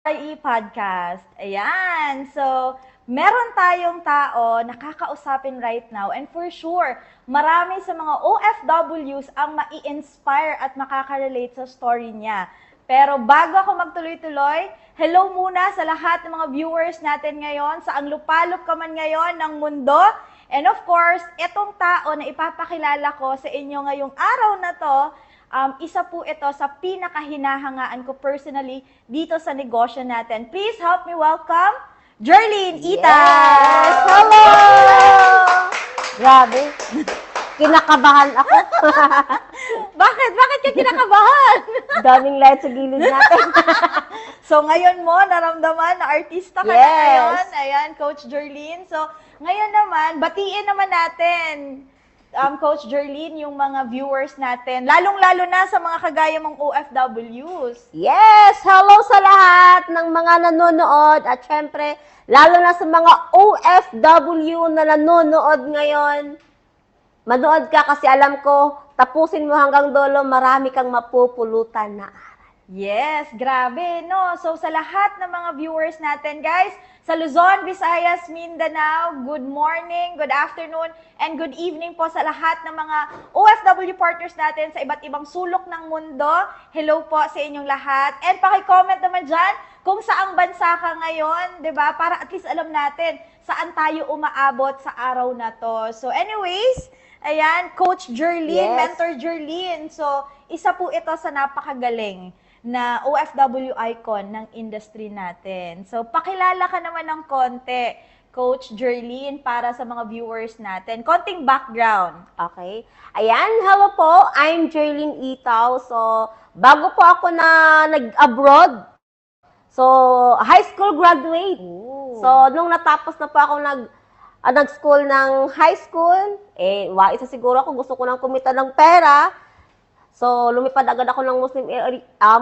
Podcast. Ayan. So, meron tayong tao na kakausapin right now and for sure, marami sa mga OFWs ang mai-inspire at makaka-relate sa story niya. Pero bago ako magtuloy-tuloy, hello muna sa lahat ng mga viewers natin ngayon, saang lupalop ka man ngayon ng mundo. And of course, itong tao na ipapakilala ko sa inyo ngayong araw na to, isa po ito sa pinakahinahangaan ko personally dito sa negosyo natin. Please help me welcome Jerlyn Itas! Yes! Hello! Grabe. Kinakabahan ako. Bakit? Bakit ka kinakabahan? Daming light sa gilid natin. So ngayon mo, naramdaman na artista ka na Yes. ngayon. Ayan, Coach Jerlyn. So ngayon naman, batiin naman natin, Coach Jerlyn, yung mga viewers natin. Lalong-lalo na sa mga kagaya mong OFWs. Yes! Hello sa lahat ng mga nanonood at syempre, lalo na sa mga OFW na nanonood ngayon. Manood ka kasi alam ko, tapusin mo hanggang dulo, marami kang mapupulutan na aral. Yes, grabe, no? So, sa lahat ng mga viewers natin, guys, sa Luzon, Visayas, Mindanao, good morning, good afternoon, and good evening po sa lahat ng mga OFW partners natin sa iba't ibang sulok ng mundo. Hello po sa inyong lahat. And paki-comment naman dyan kung saang bansa ka ngayon, di ba? Para at least alam natin saan tayo umaabot sa araw na to. So, anyways, ayan, Coach Jerlyn, Yes. Mentor Jerlyn. So, isa po ito sa napakagaling na OFW icon ng industry natin. So, pakilala ka naman ng konti, Coach Jerlyn, para sa mga viewers natin. Konting background. Okay. Ayan, hello po. I'm Jerlyn Itaw. So, bago po ako na nag-abroad, so, high school graduate. Ooh. So, nung natapos na po ako nag-school ng high school, wais na siguro ako, gusto ko nang kumita ng pera. So, lumipad agad ako ng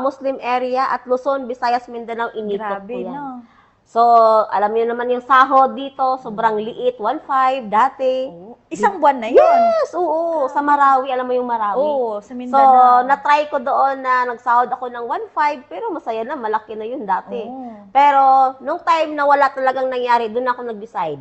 Muslim area at Luzon, Visayas, Mindanao, inikot Grabe, ko yan. no? So, alam niyo naman yung sahod dito, sobrang liit, 1.5 dati. Isang buwan na yun. Yes, oo, sa Marawi, alam mo yung Marawi. Oo, sa So, Mindanao. na-try ko doon na nagsahod ako ng 1.5, pero masaya na, malaki na yun dati. Oo. Pero, nung time na wala talagang nangyari, doon ako nag-decide.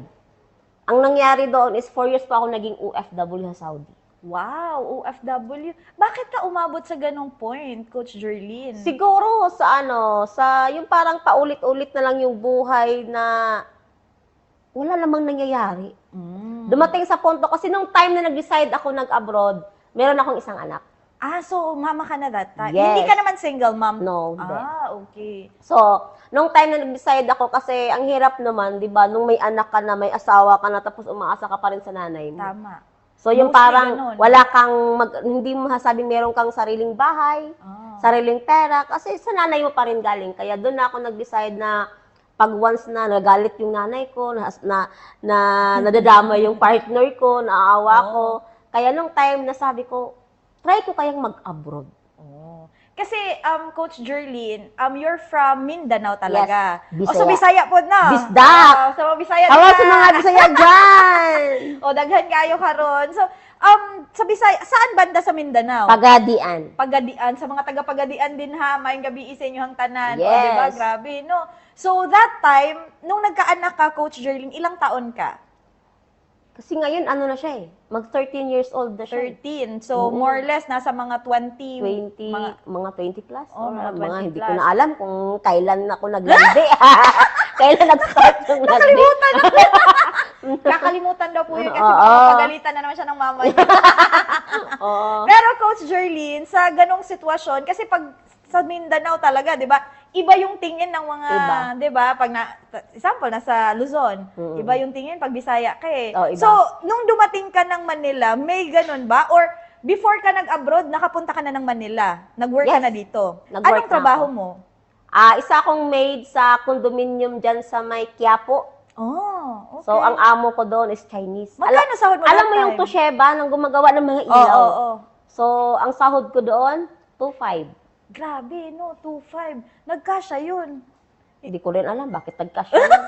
Ang nangyari doon is 4 years pa ako naging OFW sa Saudi. Wow, OFW. Bakit ka umabot sa ganong point, Coach Jerlyn? Siguro sa yung parang paulit-ulit na lang yung buhay na wala namang nangyayari. Dumating sa punto, kasi nung time na nag-decide ako nag-abroad, meron akong isang anak. So mama ka na that time? Yes. Hindi ka naman single mom? No, hindi. Okay. So, nung time na nag-decide ako, kasi ang hirap naman, di ba, nung may anak ka na, may asawa ka na, tapos umaasa ka pa rin sa nanay mo. Tama. So, yung Mostly parang ganun. wala kang, hindi mo masasabing meron kang sariling bahay, sariling pera, kasi sa nanay mo pa rin galing. Kaya doon na ako nag-decide na pag once na nagalit yung nanay ko, na nadadama yung partner ko, naawa ko. Kaya nung time na sabi ko, try ko kayang mag-abroad. Kasi, Coach Jerlyn, you're from Mindanao talaga. Yes, So Bisaya. Bisaya po na. Bisdak! So Bisaya Hello na. sa mga Bisaya dyan! Daghan kayo karon. So, sa Bisaya, saan banda sa Mindanao? Pagadian. Pagadian, sa mga taga-Pagadian din ha, maayong gabi sa inyo hang tanan. Yes. Diba? Grabe, no? So, that time, nung nagkaanak ka, Coach Jerlyn, ilang taon ka? Kasi ngayon, ano na siya mag 13 years old na siya. 13. So, more or less, nasa mga 20. 20, mga 20 plus. Oh, mga 20 hindi plus. ko na alam kung kailan ako naglandi. Kailan nag-start yung landi. Nakalimutan na po. Kakalimutan daw po yun kasi pagalitan na naman siya ng mama niya. Oo. Pero Coach Jerlyn, sa ganong sitwasyon, kasi pag sa Mindanao talaga, 'di ba? Iba yung tingin ng mga, Iba. 'di ba? Pag example nasa Luzon, iba yung tingin pag Bisaya ka eh. Oh, iba. So, nung dumating ka ng Manila, may ganon ba? Or before ka nag-abroad, nakapunta ka na ng Manila? Nag-work ka Yes. na dito? Nag-work Anong na trabaho ako. mo? Isa akong maid sa condominium dyan sa may Quiapo. Oh, okay. So, ang amo ko doon is Chinese. Magkano sahod mo Alam that mo yung time? Toshiba nang gumagawa ng mga Oo, ilaw. oo. So, ang sahod ko doon, 2.5. Grabe, no? 2.5. Nagkasya yun. Hindi ko rin alam bakit nagkasya yun.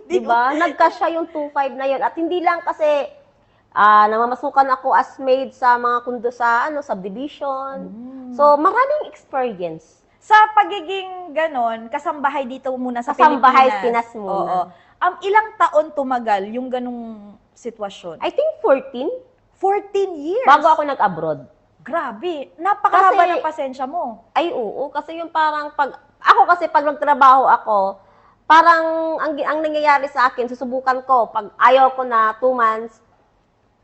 Diba? Nagkasya yung 2.5 na yun. At hindi lang kasi namamasukan ako as maid sa mga kundo sa subdivision. So, maraming experience. Sa pagiging ganon, kasambahay dito muna sa Kasambahay, Pilipinas. Pinas muna. Oo. Ilang taon tumagal yung ganong sitwasyon? I think 14, 14 years. bago ako nag-abroad. Grabe. Napakahaba Kasi- ng pasensya mo. Ay, oo. Kasi yung parang ako kasi pag nagtrabaho ako, parang ang nangyayari sa akin, susubukan ko, pag ayaw ko na 2 months,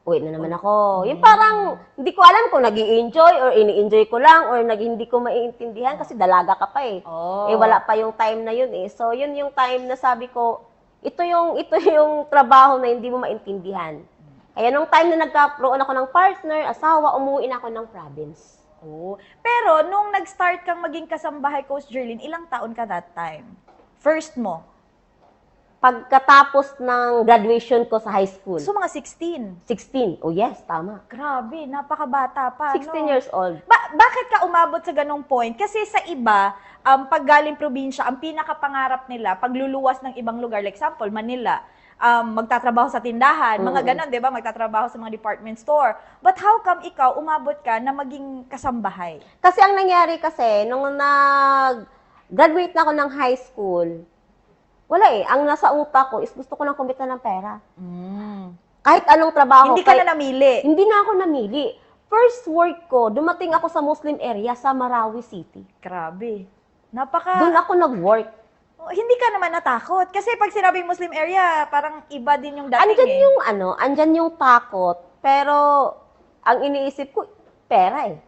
uwi na naman ako. Yung parang, hindi ko alam kung nag-i-enjoy or ini-enjoy ko lang or hindi ko maiintindihan kasi dalaga ka pa eh. Oh. Eh, wala pa yung time na yun eh. So, yun yung time na sabi ko, ito yung trabaho na hindi mo maintindihan. Kaya nung time na nagkaroon ako ng partner, asawa, umuwi na ako ng province. Oh. Pero, nung nag-start kang maging kasambahay, Coach Jerlyn, ilang taon ka that time? First mo? Pagkatapos ng graduation ko sa high school, So, mga 16. 16. Oh yes, tama. Grabe, napakabata pa, 16 no? years old. Bakit ka umabot sa ganong point? Kasi sa iba, pag galing probinsya, ang pinakapangarap nila, pagluluwas ng ibang lugar, like example, Manila, magtatrabaho sa tindahan, mga ganon, di ba? Magtatrabaho sa mga department store. But how come ikaw, umabot ka na maging kasambahay? Kasi ang nangyari kasi, nung nag-graduate na ako ng high school, wala eh. Ang nasa utak ko is gusto ko lang kumita ng pera. Kahit anong trabaho. Hindi ka na namili. Hindi na ako namili. First work ko, dumating ako sa Muslim area sa Marawi City. Grabe. Doon ako nag-work. Hindi ka naman natakot. Kasi pag sinabing Muslim area, parang iba din yung dating Andyan yung takot. Pero, ang iniisip ko, pera eh.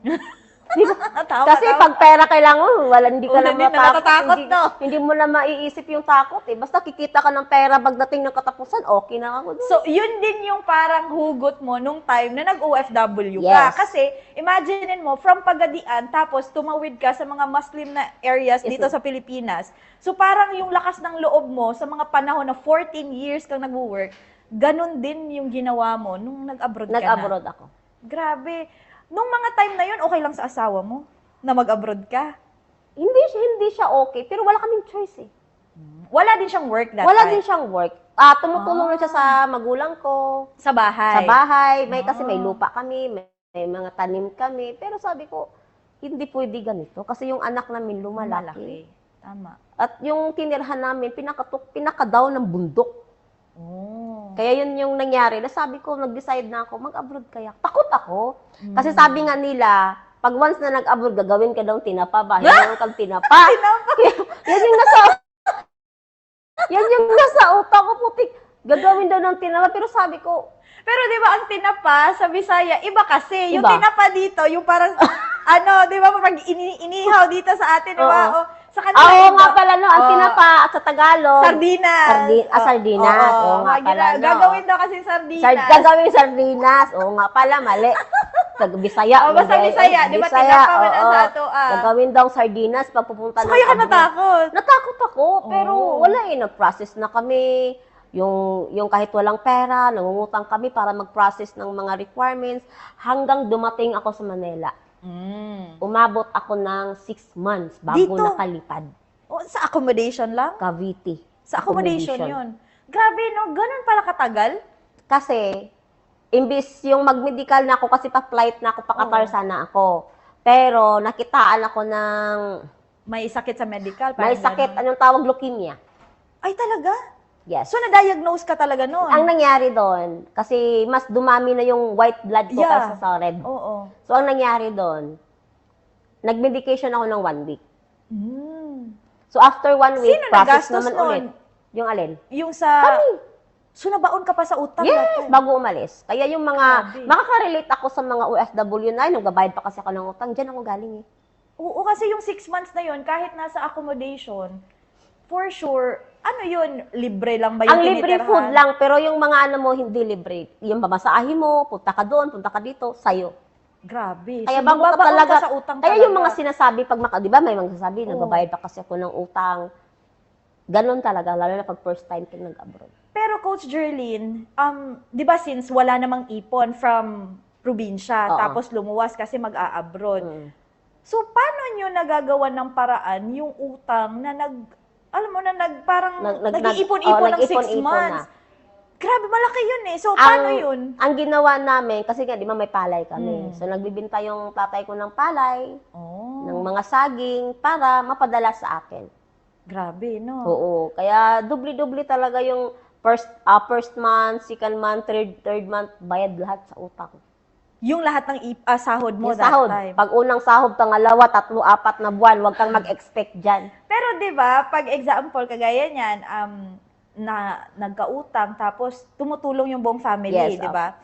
Di ba? Kasi pag pera kailangan mo, hindi ka na Hindi na natatakot, no? Hindi mo na maiisip yung takot eh. Basta kikita ka ng pera pagdating ng katapusan, okay na ako. So, yun din yung parang hugot mo nung time na nag-OFW ka. Yes. Kasi, imaginein mo, from Pagadian, tapos tumawid ka sa mga Muslim na areas Yes, dito ma'am. sa Pilipinas. So, parang yung lakas ng loob mo sa mga panahon na 14 years kang nag-work, ganun din yung ginawa mo nung nag-abroad ka na. Nag-abroad ako. Grabe. Nung mga time na yun, okay lang sa asawa mo na mag-abroad ka? Hindi siya okay, pero wala kaming choice eh. Wala din siyang work that Wala time? din siyang work. Tumutulong lang siya sa magulang ko, Sa bahay? sa bahay. Kasi may Ah. lupa kami, may mga tanim kami. Pero sabi ko, hindi pwede ganito. Kasi yung anak namin lumalaki. Tama. At yung tinirhan namin, pinaka-down ng bundok. Oh. Kaya yun yung nangyari. Na sabi ko, nag-decide na ako, mag-abroad kaya. Takot ako. Kasi sabi nga nila, pag once na nag-abroad, gagawin ka daw tinapa ba? Hindi kang tinapa. yan yung nasa utak ko, putik. Gagawin daw ng tinapa. Pero sabi ko, Pero di ba ang tinapa sa Bisaya, iba kasi. Yung Iba. tinapa dito, yung parang, di ba, pag inihaw dito sa atin, di ba? Oo. O, sa kanila, oo iba. nga pala, no, ang Oo. tinapa at sa Tagalog. Sardinas. Sardinas. Oo nga pala, no. Gagawin daw kasi sardinas. Gagawin sardinas. Oo nga pala, mali. Sa Bisaya. Basta Bisaya. Di ba, tinapa man ang sa ato. Gagawin daw sardinas pag pupunta So, kaya ka natakot. Natakot ako, pero Oo. wala eh. Nag-process na kami. Yung kahit walang pera, nangungutang kami para mag-process ng mga requirements hanggang dumating ako sa Manila. Umabot ako ng 6 months bago Dito? nakalipad. O, sa accommodation lang? Cavite. Sa accommodation yun. Grabe, no? Ganun pala katagal? Kasi, imbis yung mag-medical na ako kasi pa-flight na ako, pa-Qatar sana ako. Pero, nakitaan ako ng May sakit sa medical? may parang sakit, ganun. anong tawag, leukemia. Ay, talaga? Yes. So, na-diagnose ka talaga noon? Ang nangyari doon, kasi mas dumami na yung white blood ko Yeah. kaysa sa red. Oo. So, ang nangyari doon, nag-medication ako ng 1 week. So, after 1 week, Sino process nagastos naman nun? ulit. Yung alin? Yung sa... Kami. So, nabaon ka pa sa utang Yes, natin? bago umalis. Kaya yung mga, Grabe. makaka-relate ako sa mga OFW na, nagbabayad pa kasi ako ng utang, dyan ako galing eh. Oo, kasi yung 6 months na yun, kahit nasa accommodation, for sure, ano yun, libre lang ba yung Ang libre tinitirhan? food lang, pero yung mga ano mo, hindi libre. Yung babasahin mo, punta ka doon, punta ka dito, sa'yo. Grabe. Kaya So, bago ka bumabaon talaga, sa utang kaya talaga. yung mga sinasabi, di ba may mga sasabi, Oo. nagbabayad pa kasi ako ng utang. Ganon talaga, lalo na pag first time ko nag-abroad. Pero Coach Jerlyn, di ba since wala namang ipon from probinsya, Oo. tapos lumuwas kasi mag-a-abroad. Mm. So, paano nyo nagagawa ng paraan yung utang na parang nag-iipon-ipon ng 6 nag-ipon-ipon months? na. Grabe, malaki yun eh. So, paano yun? Ang ginawa namin, kasi nga, di ba may palay kami. Mm. So, nagbibinta yung tatay ko ng palay, Oh. ng mga saging para mapadala sa akin. Grabe, no? Oo, kaya dubli-dubli talaga yung first month, second month, third month, bayad lahat sa utang. Yung lahat ng sahod mo Yung that sahod, time. pag unang sahod, pangalawa, 3, 4 na buwan, huwag kang mag-expect dyan. Pero 'di ba, pag example kagaya niyan, na nagkautang tapos tumutulong yung buong family, Yes, 'di ba?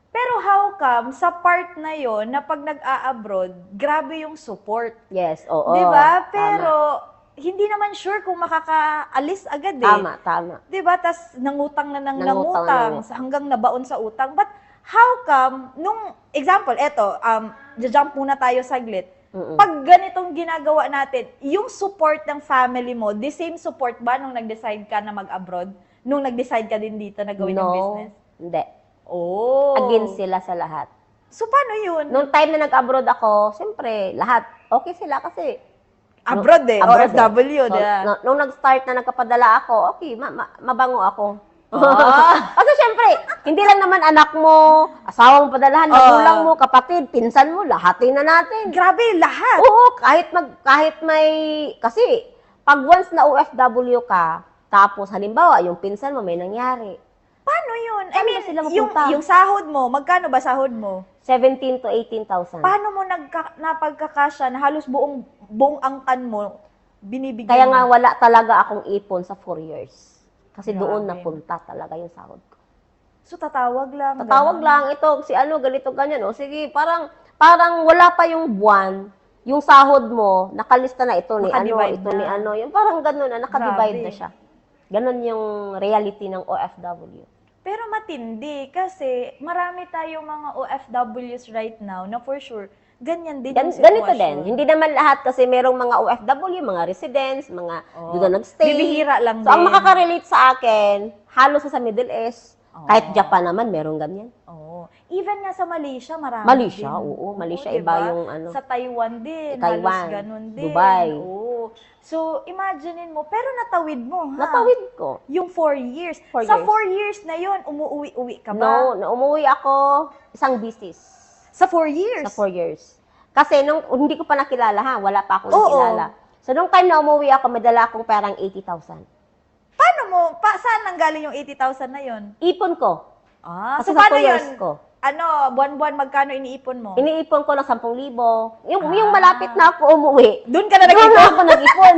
Pero how come sa part na 'yon na pag nag-a-abroad, grabe yung support, Yes, oo. 'di ba? Tama. Pero hindi naman sure kung makakaalis agad eh. Tama. 'Di ba? Tas nangutang na Nangutang. nangutang hanggang nabaon sa utang. But how come nung example, eto, jump muna tayo saglit. Pag ganitong ginagawa natin, yung support ng family mo, the same support ba nung nag-decide ka na mag-abroad? Nung nag-decide ka din dito na gawin yung business? Hindi. Oh. Against sila sa lahat. So, paano yun? Nung time na nag-abroad ako, siyempre, lahat, okay sila kasi. Abroad eh, Abroad OFW, So, diba? nung nag-start na nagkapadala ako, okay, mabango ako. Ah. Kasi syempre, hindi lang naman anak mo, asawang padalahan, magulang mo, kapatid, pinsan mo, lahatin na natin. Grabe, lahat. Oo, kahit may, kasi, pag once na OFW ka, tapos halimbawa, yung pinsan mo may nangyari, Paano yun? I Saan mean, ba sila yung, mapunta? yung sahod mo, magkano ba sahod mo? 17 to 18,000. Paano mo napagkakasya na halos buong angkan mo binibigyan Kaya nga mo? wala talaga akong ipon sa 4 years. Kasi doon Grabe. napunta talaga yung sahod ko. So, tatawag lang. Tatawag ganun. lang ito, si ano, ganito, ganyan. O sige, parang wala pa yung buwan, yung sahod mo, nakalista na ito ni ano, Nakadivide ito na. ni ano. Yung parang ganun na, nakadivide Grabe. na siya. Ganun yung reality ng OFW. Pero matindi kasi marami tayong mga OFWs right now na for sure, ganyan din yung Ganito sitwasyon. din. Hindi naman lahat kasi merong mga OFW, mga residents, mga doon na nagstay. Bibihira lang So, ang din. makaka-relate sa akin, halos sa Middle East, kahit Oo. Japan naman, merong ganyan. Oo. Even nga sa Malaysia, marami Malaysia, din. oo. Malaysia, diba? iba yung ano. Sa Taiwan din, Taiwan, halos ganun din. Dubai. Oo. So, imaginein mo, pero natawid mo, ha? Natawid ko. Yung 4 years. 4 Sa years. 4 years na yon umuwi ka ba? No, na umuwi ako isang business. Sa 4 years? Sa 4 years. Kasi nung hindi ko pa nakilala ha, wala pa akong Oo. nakilala. So nung time na umuwi ako, may dala akong perang 80,000. Paano mo? Saan nanggaling yung 80,000 na yon? Ipon ko. So Kasi sa paano 2 years yun? ko. Ano, buwan-buwan magkano iniipon mo? Iniipon ko ng 10,000. Yung malapit na ako umuwi. Doon ka na Doon nag-ipon? na ako nag-ipon.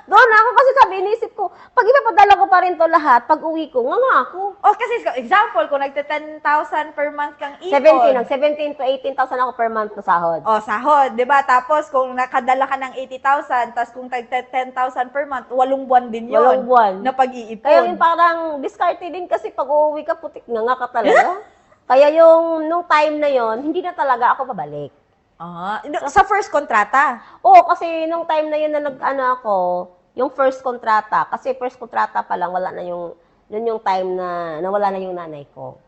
Doon na ako kasi sabi, inisip ko, pag ipapadala ko pa rin to lahat, pag uwi ko, nga ako. Oh, kasi example, kung nagte-10,000 per month kang ipon. 17 to 18,000 ako per month na sahod. Oh, sahod, 'di ba? Tapos kung nakadala ka ng 80,000, tapos kung tag-10,000 per month, 8 buwan din 'yon. 8 buwan. Na pag-iipon. Kaya yung parang discarte din kasi pag uuwi ka, putik nga ka talaga. Kaya yung nung time na yon, hindi na talaga ako pabalik. Sa first kontrata. Oo, kasi nung time na yun na nag-ano ako, yung first kontrata, kasi first kontrata pa lang, wala na yun yung time na nawala na yung nanay ko.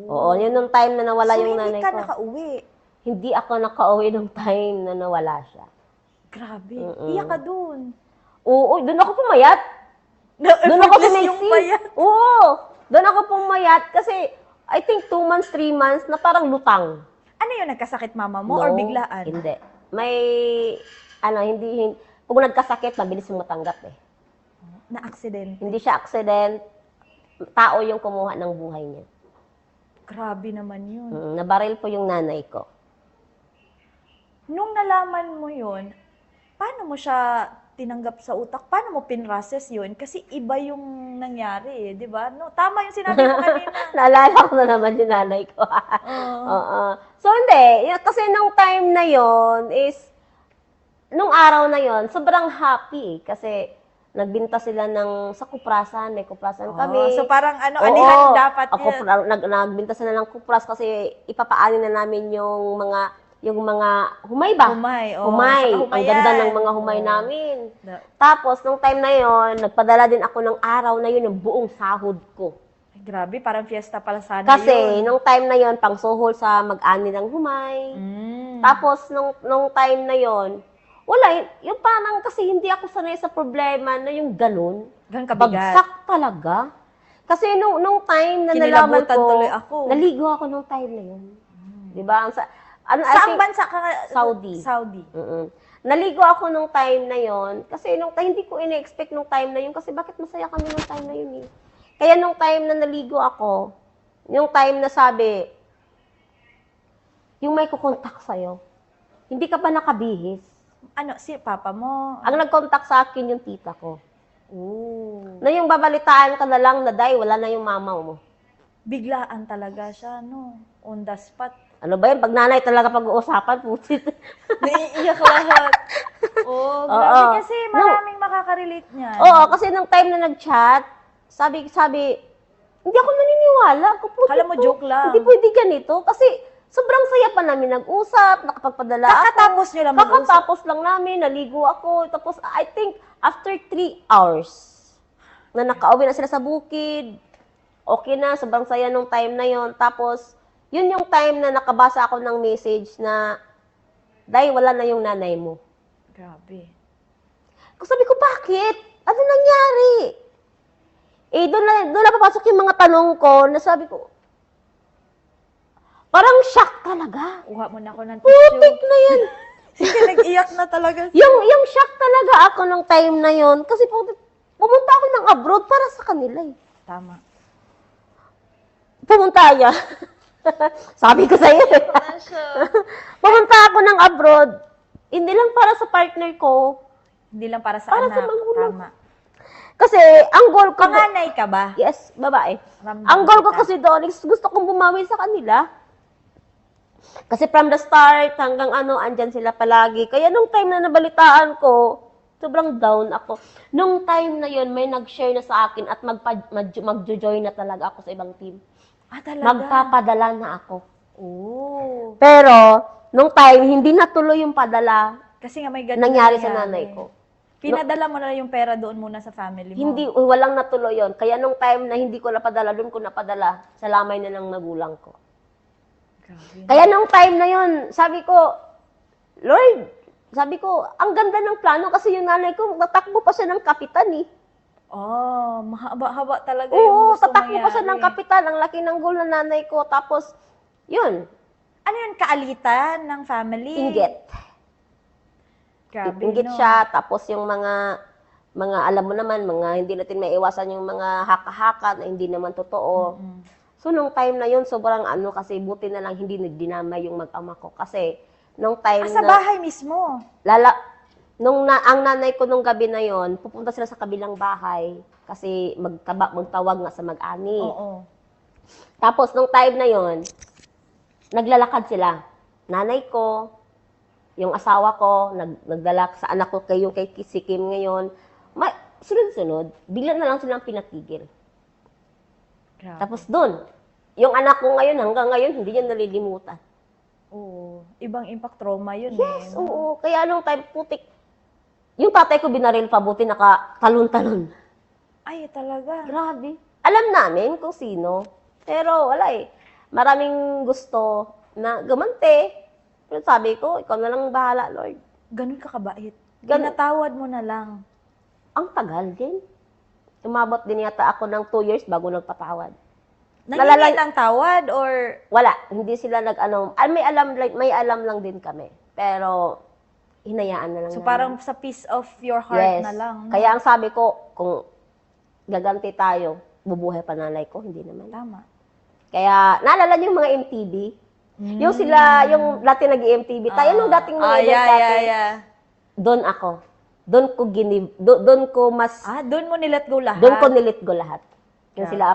Oo, yun yung time na nawala So, yung hindi nanay ka ko. nakauwi. Hindi ako nakauwi nung time na nawala siya. Grabe. Mm-mm. Iyak ka dun. Oo, doon ako pumayat. Doon ako Effortless yung sumaksi. payat. Oo, doon ako pumayat kasi I think 2 months, 3 months na parang lutang. Ano yun, nagkasakit mama mo or biglaan? Hindi. May, hindi, kung nagkasakit, mabilis yung matanggap eh. Na-accident. Hindi siya accident, tao yung kumuha ng buhay niya. Grabe naman yun. Nabaril po yung nanay ko. Nung nalaman mo yun, paano mo siya tinanggap sa utak? Paano mo pinrocess yun? Kasi iba yung nangyari, di ba? No, tama yung sinabi mo kanina. Naalala ko na naman yung nanay ko. Oo. So, hindi. Kasi nung time na yon is, nung araw na yon sobrang happy. Kasi, nagbinta sila sa kuprasan. May kuprasan kami. So, parang anihan dapat ako, nagbinta sila ng kupras kasi ipapaani na namin yung mga humay ba? Humay. Humay. Ang ganda ng mga humay namin. Tapos, nung time na yon nagpadala din ako ng araw na yun, ng buong sahod ko. Ay, grabe, parang fiesta pala sana Kasi, yun. nung time na yon pang suhol sa mag-ani ng humay. Tapos, nung time na yon wala, yung parang kasi hindi ako sanay sa problema na yung ganun. Ganun kabigat. Bagsak talaga. Kasi nung time na nalaman Kinilabutan ko, tuloy ako. naligo ako nung time na yun. Diba? Ano, I Saang think, bansa ka? Saudi. Saudi. Naligo ako nung time na yon kasi hindi ko ini-expect nung time na yun kasi bakit masaya kami nung time na yun eh. Kaya nung time na naligo ako, yung time na sabi, yung may kukontak sa'yo, hindi ka pa nakabihis. Ano, si papa mo? Ang nag-contact sa akin yung tita ko. Oh. Na yung babalitaan ka na lang na day, wala na yung mama mo. Biglaan talaga siya, no? On the spot. Ano ba yun? Pag nanay talaga pag-uusapan, pusit. Naiiyak lahat. Oh, grabe Oo. kasi maraming makaka-relate niyan. Oo, kasi nung time na nag-chat, sabi, hindi ako naniniwala. Kala mo joke lang. Hindi pwede ganito. Kasi sobrang saya pa namin nag-usap, nakapagpadala ako. Kakatapos nyo lang mag-usap. Kakatapos lang namin, naligo ako. Tapos I think after 3 hours, na nakauwi na sila sa bukid, okay na, sobrang saya nung time na yon. Tapos, yun yung time na nakabasa ako ng message na, dahil wala na yung nanay mo. Grabe. Sabi ko, bakit? Ano nangyari? Doon na papasok yung mga tanong ko na sabi ko, parang shock talaga. Uha mo na ako ng tissue. Putik na yan. Sige, nag-iyak na talaga. Yung shock talaga ako nung time na yon kasi pumunta ako ng abroad para sa kanila eh. Tama. Pumunta niya. Sabi ko sa'yo. Pumunta ako ng abroad, hindi lang para sa partner ko. Hindi lang para sa Para anak. sa magulang. Tama. Kasi, ang goal ko... Panganay ka ba? Yes, babae. Ramdam Ang goal ko kita. kasi doon, is gusto kong bumawi sa kanila. Kasi from the start hanggang andyan sila palagi. Kaya nung time na nabalitaan ko, sobrang down ako. Nung time na yon may nag-share na sa akin at mag-join na talaga ako sa ibang team. Ah, talaga? Magpapadala na ako. Oh. Pero, nung time, hindi natuloy yung padala. Kasi nga may ganun Nangyari na sa nanay ko. Pinadala mo na yung pera doon muna sa family mo. Hindi, walang natuloy yon. Kaya nung time na hindi ko napadala, doon ko napadala sa lamay na ng magulang ko. Grabe. Kaya nung time na yon, sabi ko, Lord, sabi ko, ang ganda ng plano kasi yung nanay ko, natakbo pa siya ng kapitan eh. Oh, mahaba-haba talaga yung Oo, gusto tatakbo pa siya ng mangyari. kapitan. Ang laki ng goal ng nanay ko. Tapos, yun, Ano yun, kaalitan ng family? inggit. Grabe, Inggit no? siya. Tapos yung mga alam mo naman, mga hindi natin maiwasan yung mga haka-haka na hindi naman totoo. Mm. So, nung time na yun, sobrang kasi buti na lang hindi nagdinamay yung mag-ama ko. Kasi, nung time Sa na, bahay mismo? ang nanay ko nung gabi na yon, pupunta sila sa kabilang bahay kasi magtawag nga sa mag-ani. Oo. Tapos, nung time na yon, naglalakad sila. Nanay ko, yung asawa ko, nagdala sa anak ko, kay si Kim ngayon. Sunod-sunod, bigla na lang silang pinatigil. Grabe. Tapos doon, yung anak ko ngayon, hanggang ngayon, hindi niya nalilimutan. Oo. Ibang impact trauma yun Yes, eh. oo. Kaya nung time, putik. Yung tatay ko binaril pa, buti nakatalon-talon. Ay, talaga. Grabe. Alam namin kung sino. Pero wala eh. Maraming gusto na gamante. Pero sabi ko, ikaw na lang bahala, Lord. Ganun ka kabait. Ganun. Pinatawad mo na lang. Ang tagal din. Umabot din yata ako ng 2 years bago nagpatawad. Nangingi ng tawad or... Wala, hindi sila may alam lang din kami. Pero hinayaan na lang. So namin. parang sa peace of your heart Yes. na lang. No? Kaya ang sabi ko, kung gaganti tayo, bubuhay pa nanay ko, hindi naman. Tama. Kaya naalala niyo yung mga MTV? Yung sila, yung dati nag-MTV tayo, nung dating mga event dati. Doon ako. Doon ko mas, Doon mo nilet go lahat. doon ko nilit go lahat. Yung Yeah. sila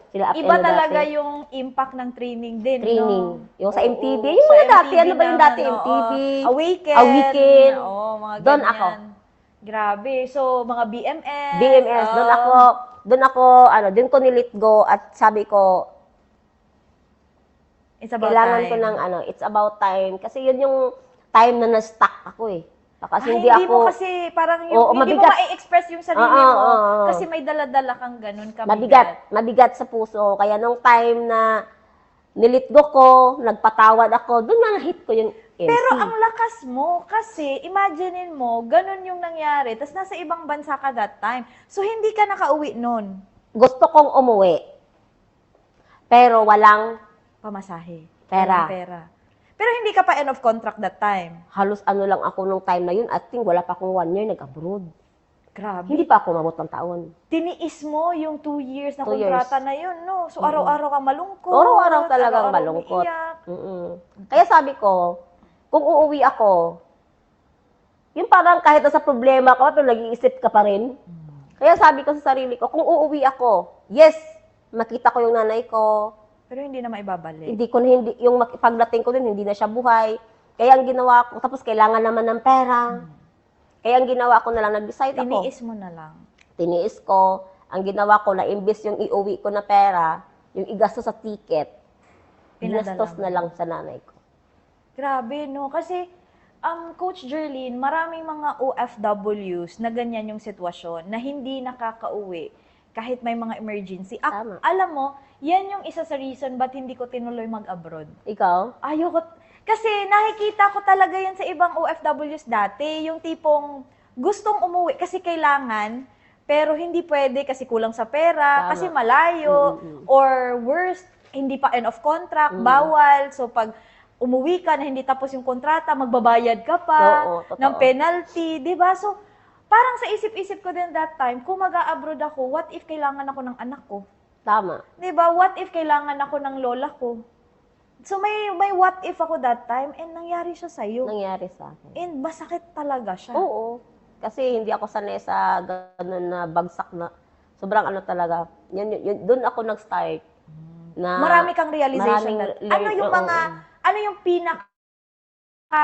Iba Apelo talaga dati. yung impact ng training din, Training. no? Yung sa MTV. Oo, Yung sa mga dati, MTV ano ba yung dati naman, MTV? oo. Awaken. Awaken. Oo, mga Doon ganyan. ako. Grabe. So, mga BMS. BMS, oo. doon ko nilit go at sabi ko, It's about kailangan time. ko ng it's about time. Kasi yun yung time na na-stuck ako eh. Kasi Ay, hindi ako, mo kasi parang yung, Oo, hindi mabigat. mo ma-express yung sarili Oo, mo. oo. Kasi may dala-dala kang ganun mabigat sa puso. Kaya nung time na nilitgo ko, nagpatawad ako, doon na hit ko yung MC. Pero ang lakas mo, kasi imaginein mo, ganun yung nangyari, tapos nasa ibang bansa ka that time. So, hindi ka nakauwi nun. Gusto kong umuwi. Pero walang Pamasahe. Pera. Walang pera. Pero hindi ka pa end of contract that time. Halos ano lang ako nung time na yun, I think wala pa akong 1 year nag-abroad. Grabe. Hindi pa ako umabot ng taon. Tiniis mo yung 2 years na 2 kontrata years. na yun, no? So, araw-araw kang malungkot. Araw-araw talagang araw-araw malungkot. umiiyak. Kaya sabi ko, kung uuwi ako, yung parang kahit nasa problema ka, pero nag-iisip ka pa rin. Kaya sabi ko sa sarili ko, kung uuwi ako, yes, makita ko yung nanay ko. Pero hindi na maibabalik. Yung pagdating ko din, hindi na siya buhay. Kaya ang ginawa ko, tapos kailangan naman ng pera. Kaya ang ginawa ko na lang, nag-decide ako. Tiniis mo na lang. Tiniis ko. Ang ginawa ko na imbes yung iuwi ko na pera, yung igastos sa ticket, ginastos na lang sa nanay ko. Grabe, no? Kasi, Coach Jerlyn, maraming mga OFWs na ganyan yung sitwasyon, na hindi nakakauwi kahit may mga emergency. Tama. Alam mo, yan yung isa sa reason ba't hindi ko tinuloy mag-abroad. Ikaw? Ayoko. Kasi nakikita ko talaga yan sa ibang OFWs dati, yung tipong gustong umuwi kasi kailangan, pero hindi pwede kasi kulang sa pera, Tama. kasi malayo, or worst, hindi pa end of contract, bawal. So pag umuwi ka na hindi tapos yung kontrata, magbabayad ka pa Oo, totoo. ng penalty, di ba? So parang sa isip-isip ko din that time, kung mag-a-abroad ako, what if kailangan ako ng anak ko? Tama. Di ba? What if kailangan ako ng lola ko? So may what if ako that time and nangyari siya sa'yo. Nangyari sa akin. And masakit talaga siya. Oo. Kasi hindi ako sanay sa ganun na bagsak na, sobrang ano talaga. Doon ako nag-start. Na Marami kang realization. maraming Ano yung pinaka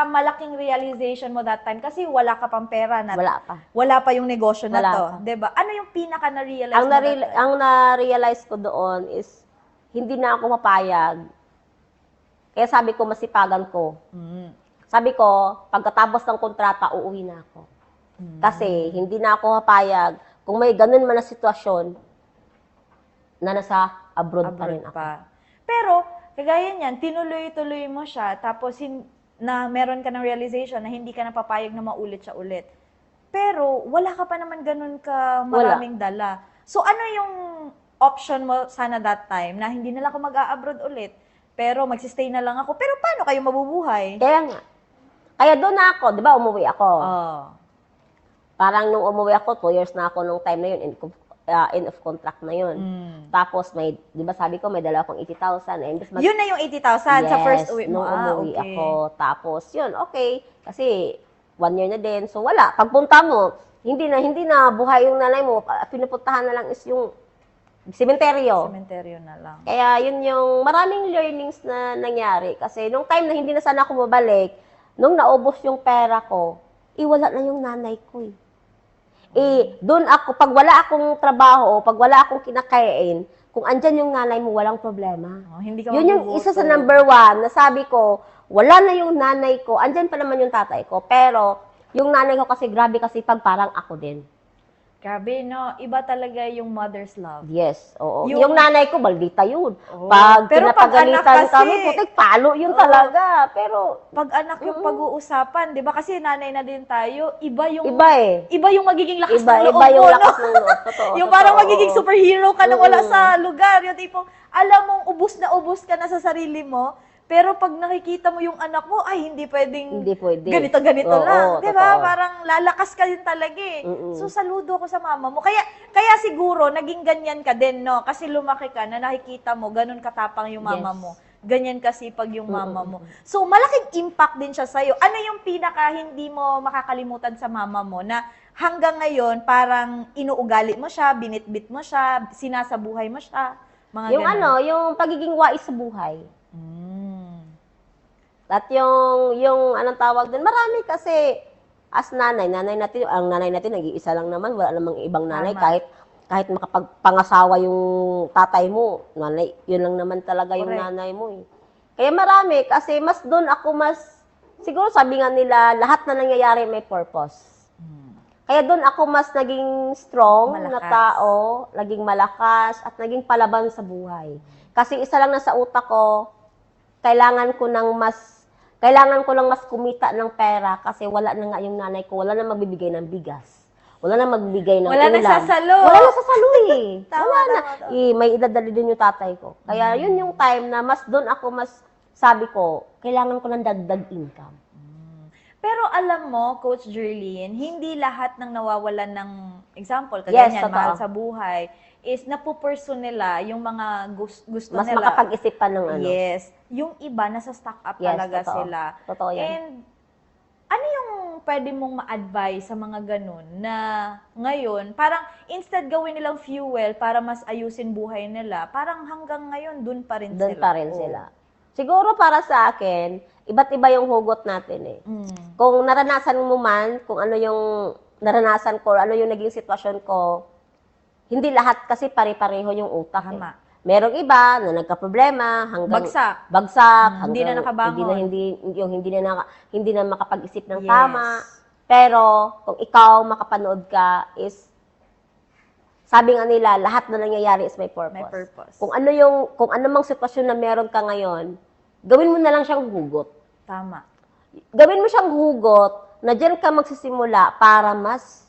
malaking realization mo that time? Kasi wala ka pang pera na. Wala pa. Wala pa yung negosyo na Wala to. pa. 'Di ba? Ano yung pinaka na-realize Ang, mo that time? ang na-realize ko doon is, hindi na ako mapayag. Kaya sabi ko, masipagan ko. Sabi ko, pagkatapos ng kontrata, uuwi na ako. Kasi hindi na ako mapayag kung may ganun man na sitwasyon na nasa abroad pa rin ako. Pero, kagaya niyan, tinuloy-tuloy mo siya, tapos na meron ka ng realization na hindi ka napapayag na maulit siya ulit. Pero, wala ka pa naman ganun ka maraming dala. So, ano yung option mo sana that time na hindi na lang ako mag-a-abroad ulit, pero magsistay na lang ako. Pero paano kayo mabubuhay? Kaya nga. Kaya doon na ako, di ba, umuwi ako. Parang nung umuwi ako, 2 years na ako nung time na yun, end of contract na yun. Tapos may, di ba sabi ko, may dala akong 80,000. Yun na yung 80,000 sa first uwi mo. Nung umuwi okay. ako. Tapos yun, okay. Kasi 1 year na din. So wala. Pagpunta mo, hindi na buhay yung nanay mo. Pinupuntahan na lang is yung sementeryo. Sementeryo na lang. Kaya yun yung maraming learnings na nangyari. Kasi nung time na hindi na sana ako mabalik, nung naubos yung pera ko, wala na yung nanay ko eh. Doon ako, pag wala akong trabaho, pag wala akong kinakain, kung andyan yung nanay mo, walang problema. Hindi ka Yun yung isa sa number 1 na sabi ko, wala na yung nanay ko, andyan pa naman yung tatay ko, pero yung nanay ko kasi grabe kasi pag parang ako din. Grabe, no? Iba talaga yung mother's love. Yes, oo. Yung- Yung nanay ko, baldita yun. Oo. Pag Pero pag pinapagalitan anak kasi- kami, putik, palo yun Oo. talaga. Pero, Pag anak yung pag-uusapan, di ba? Kasi nanay na din tayo, iba yung magiging lakas ng loob Iba yung mo, lakas no? ng loob. Totoo, Yung totoo, parang magiging oo. superhero ka na wala sa lugar. Yung tipong, alam mong ubus ka na sa sarili mo, pero pag nakikita mo yung anak mo, ay, hindi pwedeng Hindi pwede. ganito Oo, lang. Di ba? totoo. Parang lalakas ka din talaga eh. So, saludo ko sa mama mo. Kaya siguro, naging ganyan ka din, no? Kasi lumaki ka na nakikita mo, ganun katapang yung mama Yes. mo. Ganyan kasipag yung mama mo. So, malaking impact din siya sa'yo. Ano yung pinaka hindi mo makakalimutan sa mama mo na hanggang ngayon, parang inuugali mo siya, binitbit mo siya, sinasabuhay mo siya, mga Yung ganun. yung pagiging wais sa buhay. At yung anong tawag din, marami kasi as nanay natin, ang nanay natin nag-iisa lang naman, wala namang ibang nanay. Tama. Kahit makapagpangasawa yung tatay mo, nanay, yun lang naman talaga yung Correct. nanay mo eh. Kaya marami, kasi mas doon ako siguro sabi nga nila, lahat na nangyayari may purpose. Kaya doon ako mas naging strong na Malakas. tao, naging malakas, at naging palaban sa buhay. Kasi isa lang na sa utak ko, kailangan ko lang mas kumita ng pera kasi wala na nga yung nanay ko, wala na magbibigay ng bigas. Wala na magbibigay ng Wala na ulam. sasalo. Wala na sasalo eh. Tama, Wala na. tama. May idadali din yung tatay ko. Kaya yun yung time na mas doon ako mas sabi ko, kailangan ko ng dagdag income. Pero alam mo, Coach Jerlyn, hindi lahat ng nawawalan ng example, Yes, kaganyan, totoo. mahal sa buhay, is napupursu nila yung mga gusto Mas nila. makapag-isip pa ng ano. Yes. Yung iba, nasa stock up Yes, talaga totoo. sila. Totoo yan. And ano yung pwede mong ma-advise sa mga ganun na ngayon, parang instead gawin nilang fuel para mas ayusin buhay nila, parang hanggang ngayon dun pa rin Doon sila. pa rin Oo. sila. Siguro para sa akin, iba't iba yung hugot natin eh. Mm. Kung naranasan mo man, kung ano yung naranasan ko, ano yung naging sitwasyon ko, hindi lahat kasi pare-pareho yung utak. Tama. Merong iba na nagka-problema hanggang Bagsak. hanggang Hindi na nakabangon. hindi na makapag-isip ng Yes. tama. Pero kung ikaw makapanood ka is sabi nga nila, lahat na nangyayari is may purpose. May purpose. Kung ano mang sitwasyon na meron ka ngayon, gawin mo na lang siyang hugot. Tama. Gawin mo siyang hugot na diyan ka magsisimula para mas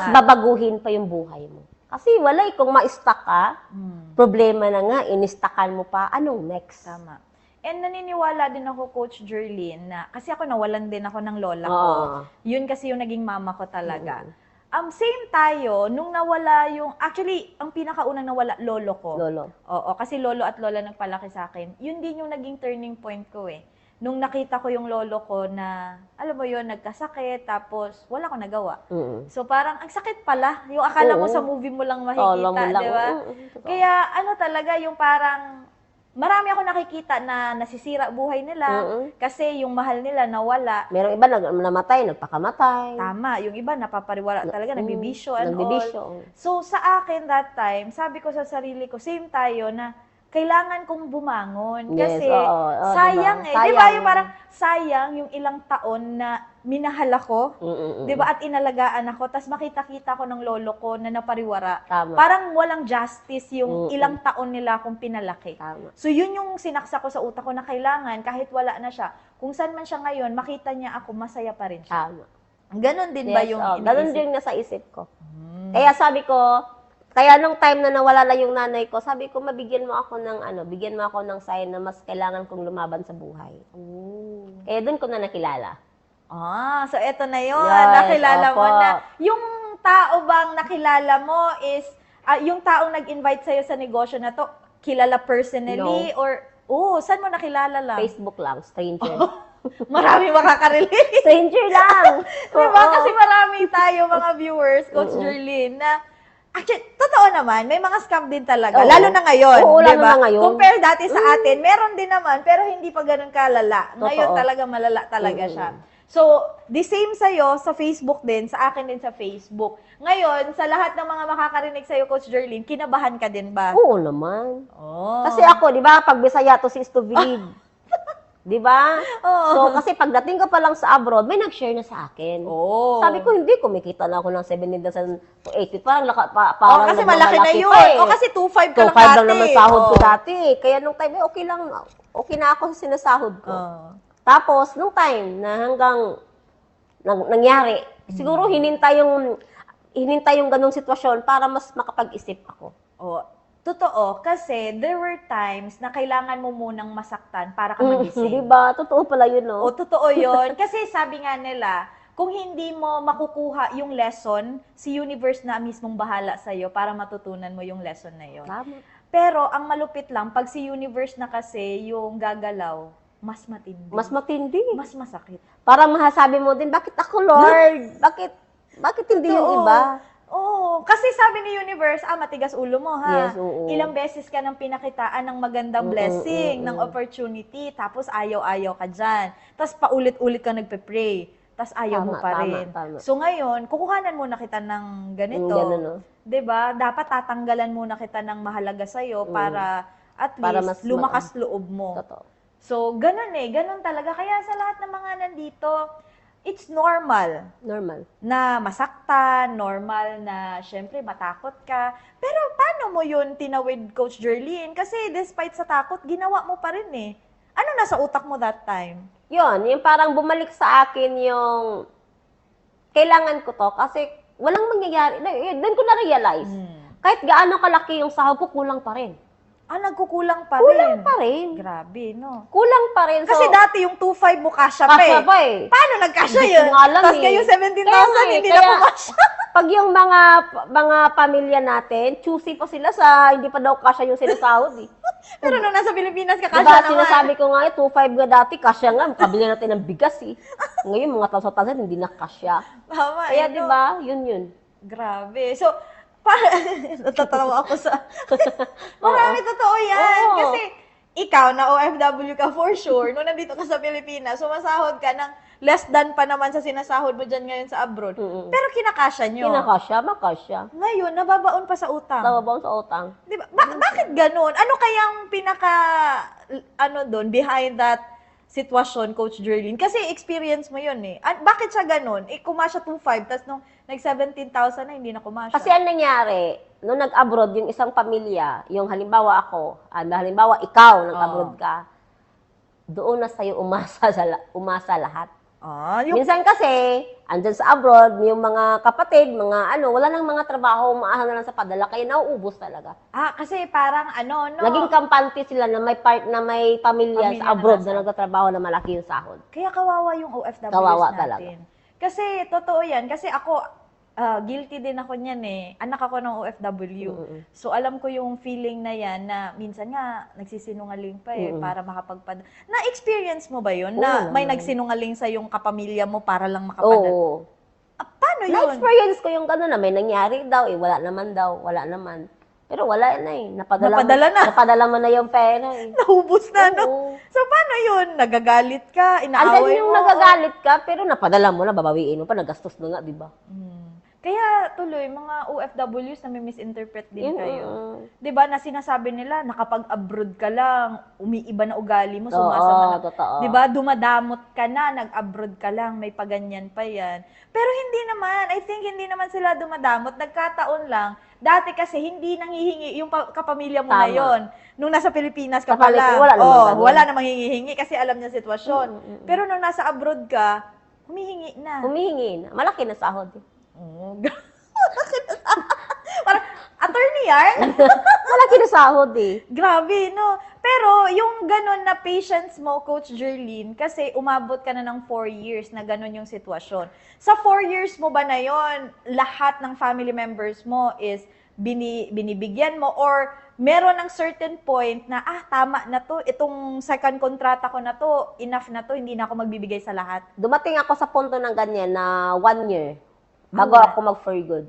babaguhin pa yung buhay mo. Kasi wala kung ma-stuck ka, problema na nga, inistakan mo pa, anong next? Tama. And naniniwala din ako, Coach Jerlyn, na kasi ako nawalan din ako ng lola ko. Oo. Yun kasi yung naging mama ko talaga. Same tayo, nung nawala yung, actually, ang pinakaunang nawala, lolo ko. Lolo. Oo, kasi lolo at lola nagpalaki sa akin. Yun din yung naging turning point ko eh. Nung nakita ko yung lolo ko na, alam mo yun, nagkasakit, tapos wala ko nagawa. Mm. So parang, ang sakit pala. Yung akala mo Oo. sa movie mo lang Kala makikita, mo lang, di ba? totoo. Kaya ano talaga, yung parang, marami ako nakikita na nasisira buhay nila kasi yung mahal nila nawala. Merong iba namatay, nagpakamatay. Tama, yung iba napapariwala talaga, nagbibisyo and Nagbibisyo. all. So sa akin that time, sabi ko sa sarili ko, same tayo na kailangan kong bumangon. Yes, Kasi oo, sayang diba? eh. Di ba Sayang. yung parang sayang yung ilang taon na minahal ako, di ba, at inalagaan ako, tapos makita-kita ko ng lolo ko na napariwara. Tama. Parang walang justice yung ilang taon nila akong pinalaki. Tama. So yun yung sinaksa ko sa utak ko na kailangan, kahit wala na siya, kung saan man siya ngayon, makita niya ako, masaya pa rin siya. Tama. Ganon din ba yung Ganon iniisip? din nasa isip ko. Kaya sabi ko, kaya nung time na nawala na yung nanay ko, sabi ko, bigyan mo ako ng sign na mas kailangan kong lumaban sa buhay. Kaya doon ko na nakilala. So eto na yun, Yes, nakilala mo opo. na. Yung tao bang nakilala mo is, yung taong nag-invite sa'yo sa negosyo na to, kilala personally? Or, saan mo nakilala lang? Facebook lang, stranger. Marami makakarelate. Stranger lang! Diba? Oo. Kasi marami tayo mga viewers, Coach Jerlyn, na actually, totoo naman, may mga scam din talaga. Oo. Lalo na ngayon, Oo, lalo diba? na ngayon. Compare dati sa atin, meron din naman, pero hindi pa ganun kalala. Ngayon Totoo. talaga malala talaga siya. So, the same sa'yo, sa Facebook din, sa akin din sa Facebook. Ngayon, sa lahat ng mga makakarinig sa'yo, Coach Jerlyn, kinabahan ka din ba? Oo naman. Oh. Kasi ako, di ba, pag Bisaya to sis to believe. Di ba? Oo. So, kasi pagdating ko pa lang sa abroad, may nag-share na sa akin. Oh. Sabi ko, hindi, kumikita na ako ng 70,000 to 80. Parang kasi malaki na yun. pa eh. Kasi 2.5 ka lang 2.5 dati. lang naman sahod ko dati. Kaya nung time, okay lang. Okay na ako sa sinasahod ko. Tapos, nung time na hanggang nangyari, siguro hinintay yung ganung sitwasyon para mas makapag-isip ako. Totoo, kasi there were times na kailangan mo munang masaktan para ka magising. Diba? Totoo pala yun, no? Totoo yun. Kasi sabi nga nila, kung hindi mo makukuha yung lesson, si universe na mismong bahala sa'yo para matutunan mo yung lesson na yun. Tama. Pero ang malupit lang, pag si universe na kasi yung gagalaw, mas matindi. Mas matindi. Mas masakit. Parang masasabi mo din, bakit ako, Lord? Bakit hindi yung iba? Oo. Kasi sabi ni universe, matigas ulo mo, ha? Yes, oo. Ilang beses ka nang pinakitaan ng magandang blessing, ng opportunity, tapos ayaw-ayaw ka dyan. Tapos paulit-ulit ka nagpe-pray. Tapos ayaw mo pa rin. Tama. So ngayon, kukuhanan muna kita ng ganito. Ganun, no? 'Di ba? Dapat tatanggalan muna kita ng mahalaga sa'yo para at Para least lumakas loob mo. Totoo. So, ganun ganun talaga. Kaya sa lahat ng mga nandito, it's normal Normal. na masaktan, normal na syempre matakot ka. Pero paano mo yun tinawid, Coach Jerlyn? Kasi despite sa takot, ginawa mo pa rin eh. Ano nasa utak mo that time? Yung parang bumalik sa akin yung kailangan ko to kasi walang mangyayari. Doon ko na-realize. Kahit gaano kalaki yung sahod ko, kulang pa rin. Nagkukulang pa Kulang rin. pa rin. Grabe, no? Kulang pa rin. So, Kasi dati yung 2.5 mo kasya pa kasya eh. pa eh. Paano nagkasya Hindi yun? ko nga alam Tapos eh. kayo 17,000, Kaya nga eh, hindi kaya- na pumasya. Pag yung mga pamilya natin, choosy pa sila sa hindi pa daw kasya yung sinasahod eh. Pero nung nasa Pilipinas ka, kasya Diba, naman. sinasabi ko nga 2.5 nga dati, kasya nga, kabili natin ng bigas eh. Ngayon, mga tasa-tasa, hindi na kasya. Tama, Kaya no? diba, yun. Grabe. So, natatawa ako sa... Marami totoo yan. Oo. Kasi, ikaw na OFW ka for sure, nung nandito ka sa Pilipinas, sumasahod ka ng less than pa naman sa sinasahod mo dyan ngayon sa abroad. Pero kinakasya nyo. Kinakasya, makasya. Ngayon, nababaon pa sa utang. Tawabaon sa utang. Diba? Bakit ganun? Ano kayang pinaka, doon, behind that sitwasyon, Coach Jerlyn? Kasi experience mo yun eh. Bakit siya ganun? Kumasya 2.5, tapos nung nag-17,000 na, hindi na kumasya. Kasi ang nangyari, nung nag-abroad, yung isang pamilya, yung halimbawa ako, halimbawa ikaw, nag-abroad ka, doon na sa'yo umasa lahat. Minsan kasi, andyan sa abroad, yung mga kapatid, wala nang mga trabaho, umaahan na lang sa padala, kaya nauubos talaga. Kasi parang no? Naging kampante sila na may pamilya sa abroad na nagtatrabaho na malaki yung sahod. Kaya kawawa yung OFWs Kawawa natin. talaga. Kasi totoo yan. Kasi ako, guilty din ako niyan eh. Anak ako ng OFW. So alam ko yung feeling na yan na minsan nga nagsisinungaling pa eh para Na-experience mo ba yun? Na may nagsinungaling sa yung kapamilya mo para lang makapadala? Oo. Paano yun? Na-experience ko yung gano'n na may nangyari daw eh. Wala naman. Pero wala na eh. Napadala mo na yung pera eh. Naubos na, no? Oo. So, paano yun? Nagagalit ka? Andyan Inaaway yung mo? nagagalit ka, pero napadala mo na, babawiin mo pa, nagastos na nga, di ba? Kaya tuloy, mga OFWs na may misinterpret din kayo. 'Di ba na sinasabi nila, nakapag-abroad ka lang, umiiba na ugali mo, sumasama na. Totoo. 'Di ba? Dumadamot ka na, nag-abroad ka lang, may paganyan pa 'yan. Pero hindi naman, I think hindi naman sila dumadamot, nagkataon lang. Dati kasi hindi nanghihingi yung kapamilya mo na Tama. 'yon. Nung nasa Pilipinas ka Sa pa lang, wala namang ganun. wala namang hihingi kasi alam niya sitwasyon. Pero nung nasa abroad ka, humihingi na. Humihingi na. Malaki na sahod eh. Parang, attorney yan? Malaki na sahod eh. Grabe, no? Pero yung ganun na patience mo, Coach Jerlyn, kasi umabot ka na ng 4 years na ganun yung sitwasyon. Sa 4 years mo ba na yon, lahat ng family members mo is binibigyan mo or meron ng certain point na, tama na to, itong second kontrata ko na to, enough na to, hindi na ako magbibigay sa lahat? Dumating ako sa punto ng ganyan na 1 year bago wala. ako mag-for good.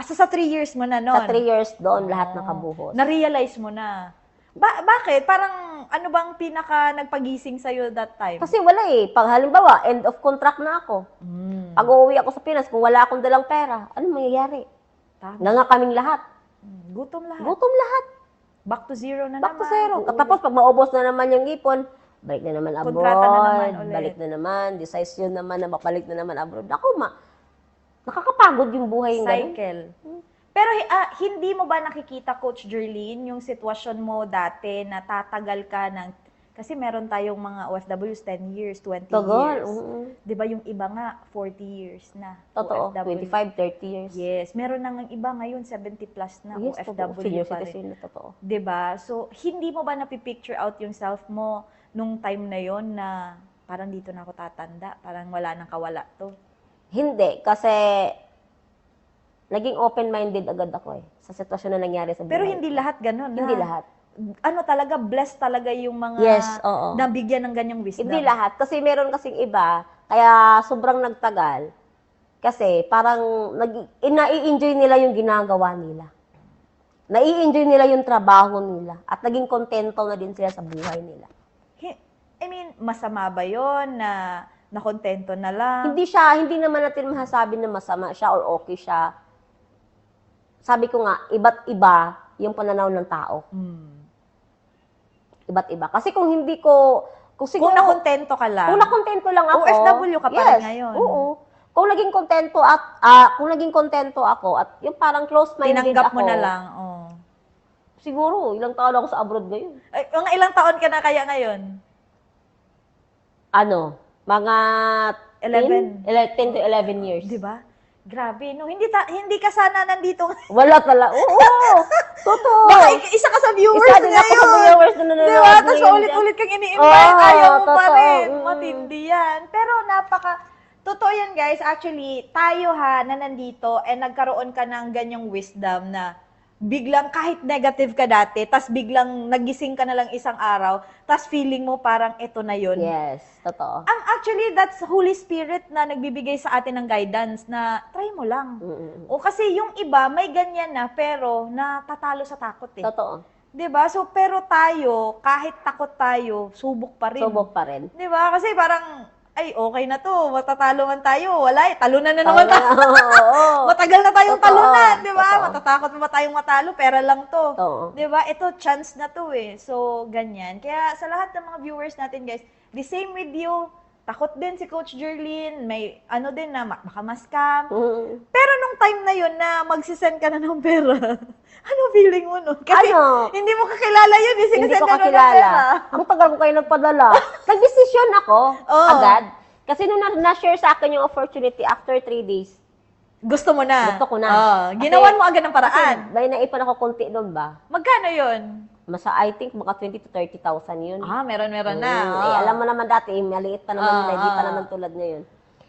So sa 3 years mo na nun? Sa 3 years doon, lahat nakabuhos. Na-realize mo na. Bakit? Parang ano bang pinaka nagpagising sa'yo that time? Kasi wala eh. Pag halimbawa, end of contract na ako. Pag uuwi ako sa Pinas, kung wala akong dalang pera, ano mangyayari? Tama. Nga kaming lahat. Gutom lahat. Gutom lahat. Back to zero na Back to naman. zero. Tapos pag maubos na naman yung ipon, balik na naman abroad. Kontrata na naman ulit. Balik na naman. Decision naman na balik na naman abroad. Ako nakakapagod yung buhay yung ganun. Cycle. Pero hindi mo ba nakikita, Coach Jerlyn, yung sitwasyon mo dati na tatagal ka ng... Kasi meron tayong mga OFWs 10 years, 20 Tagal. years. Di ba yung iba nga, 40 years na. Totoo. OFW. 25, 30 years. Yes. Meron nang iba ngayon, 70 plus na Yes, totoo. OFW Senior pa rin. citizen na totoo. 'Di ba? So, hindi mo ba napipicture out yung self mo nung time na yon na parang dito na ako tatanda, parang wala nang kawala to? Hindi. Kasi naging open-minded agad ako eh. Sa sitwasyon na nangyari sa buhay. Pero hindi lahat ganun. Hindi ha? lahat. Ano talaga, blessed talaga yung mga Yes, oo. nabigyan ng ganyang wisdom. Hindi lahat. Kasi meron kasing iba, kaya sobrang nagtagal. Kasi parang nai-enjoy nila yung ginagawa nila. Nai-enjoy nila yung trabaho nila. At naging kontento na din sila sa buhay nila. I mean, masama ba yon na nakontento na lang? Hindi naman natin masasabi na masama siya or okay siya. Sabi ko nga, iba't iba yung pananaw ng tao. Iba't iba. Kasi kung hindi ko... Kung nakontento ka lang. Kung nakontento lang ako. OFW ka pa rin ngayon. Oo. Kung naging kontento ako at yung parang close-minded Tinanggap ako. mo na lang. Siguro, ilang taon ako sa abroad ngayon. Ay, mga ilang taon ka na kaya ngayon? Mga 11. 10 to 11 years. Di ba? Grabe, no? Hindi ka sana nandito. Wala talaga. Oo, totoo. Baka isa ka sa viewers Isa din ako sa ngayon. viewers na nanonood Diba? Tapos ngayon ulit-ulit kang ini-invite, Oo, ayaw mo pa totoo. rin. Mm. Matindi yan. Pero totoo yan guys. Actually, tayo na nandito, nagkaroon ka ng ganyang wisdom na biglang kahit negative ka dati, tas biglang nagising ka na lang isang araw, tas feeling mo parang ito na yun. Yes, totoo. Actually, that's Holy Spirit na nagbibigay sa atin ng guidance na try mo lang. Mm-mm. O kasi yung iba, may ganyan na, pero natatalo sa takot eh. Totoo. 'Di ba? So, pero tayo, kahit takot tayo, subok pa rin. Subok pa rin. 'Di ba? Kasi parang, ay, okay na to, matatalo man tayo. Wala eh, talunan na naman tayo. Oo. Matagal na tayong Totoo. talunan, 'di ba? Totoo. Matatakot pa ba tayong matalo? Pera lang to. Totoo. 'Di ba? Ito, chance na to eh. So, ganyan. Kaya sa lahat ng mga viewers natin, guys, the same with you. Takot din si Coach Jerlyn. May ano din na baka ma-scam. Mm. Pero nung time na yun na magsisend ka na ng pera, ano feeling mo nun? Kasi Ano? hindi mo kakilala yun, Hindi sinisend ko na ng kakilala. pera. Ang tagal ko kayo nagpadala. Nag-desisyon ako Oo. agad. Kasi nung na-share sa akin yung opportunity after 3 days, Gusto mo na? Gusto ko na. Ginawan mo agad ng paraan. may naipon ako konti doon ba? Magkano yun? I think mga 20 to 30,000 yun. Meron na. Eh, alam mo naman dati, maliit pa naman, hindi pa naman tulad ngayon.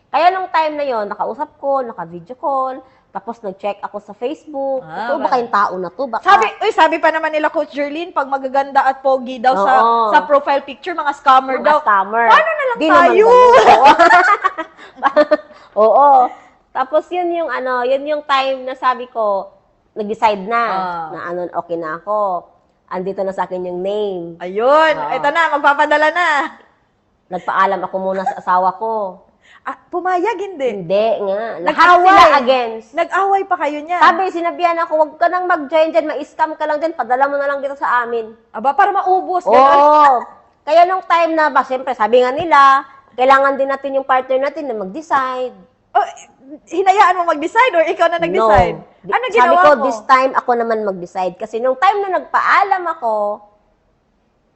Kaya nung time na yon, nakausap ko, naka-video call, tapos nag-check ako sa Facebook. Ito ba kayong tao na to? Baka, Sabi pa naman nila Coach Jerlyn, pag magaganda at pogi daw Oo. sa profile picture, mga scammer mga daw. scammer. Paano na lang Di tayo? naman ganun. Oo. Tapos yun yung time na sabi ko, nag-decide na, okay na ako. Andito na sa akin yung name. Ayun, Oo. ito na, magpapadala na. Nagpaalam ako muna sa asawa ko. Pumayag hindi. Hindi nga. Lahat Nag-away. sila against. Nag-away pa kayo niya. Sabi, sinabihan ako, huwag ka nang mag-join dyan, ma-scam ka lang dyan, padala mo na lang dito sa amin. Aba, para maubos. Oo. Ganun. Kaya nung time na ba, siyempre, sabi nga nila, kailangan din natin yung partner natin na mag-decide. Oh, hinayaan mo mag-decide or ikaw na nag-decide? No. Ano Sabi ginawa ko, mo? this time ako naman mag-decide. Kasi nung time na nagpaalam ako,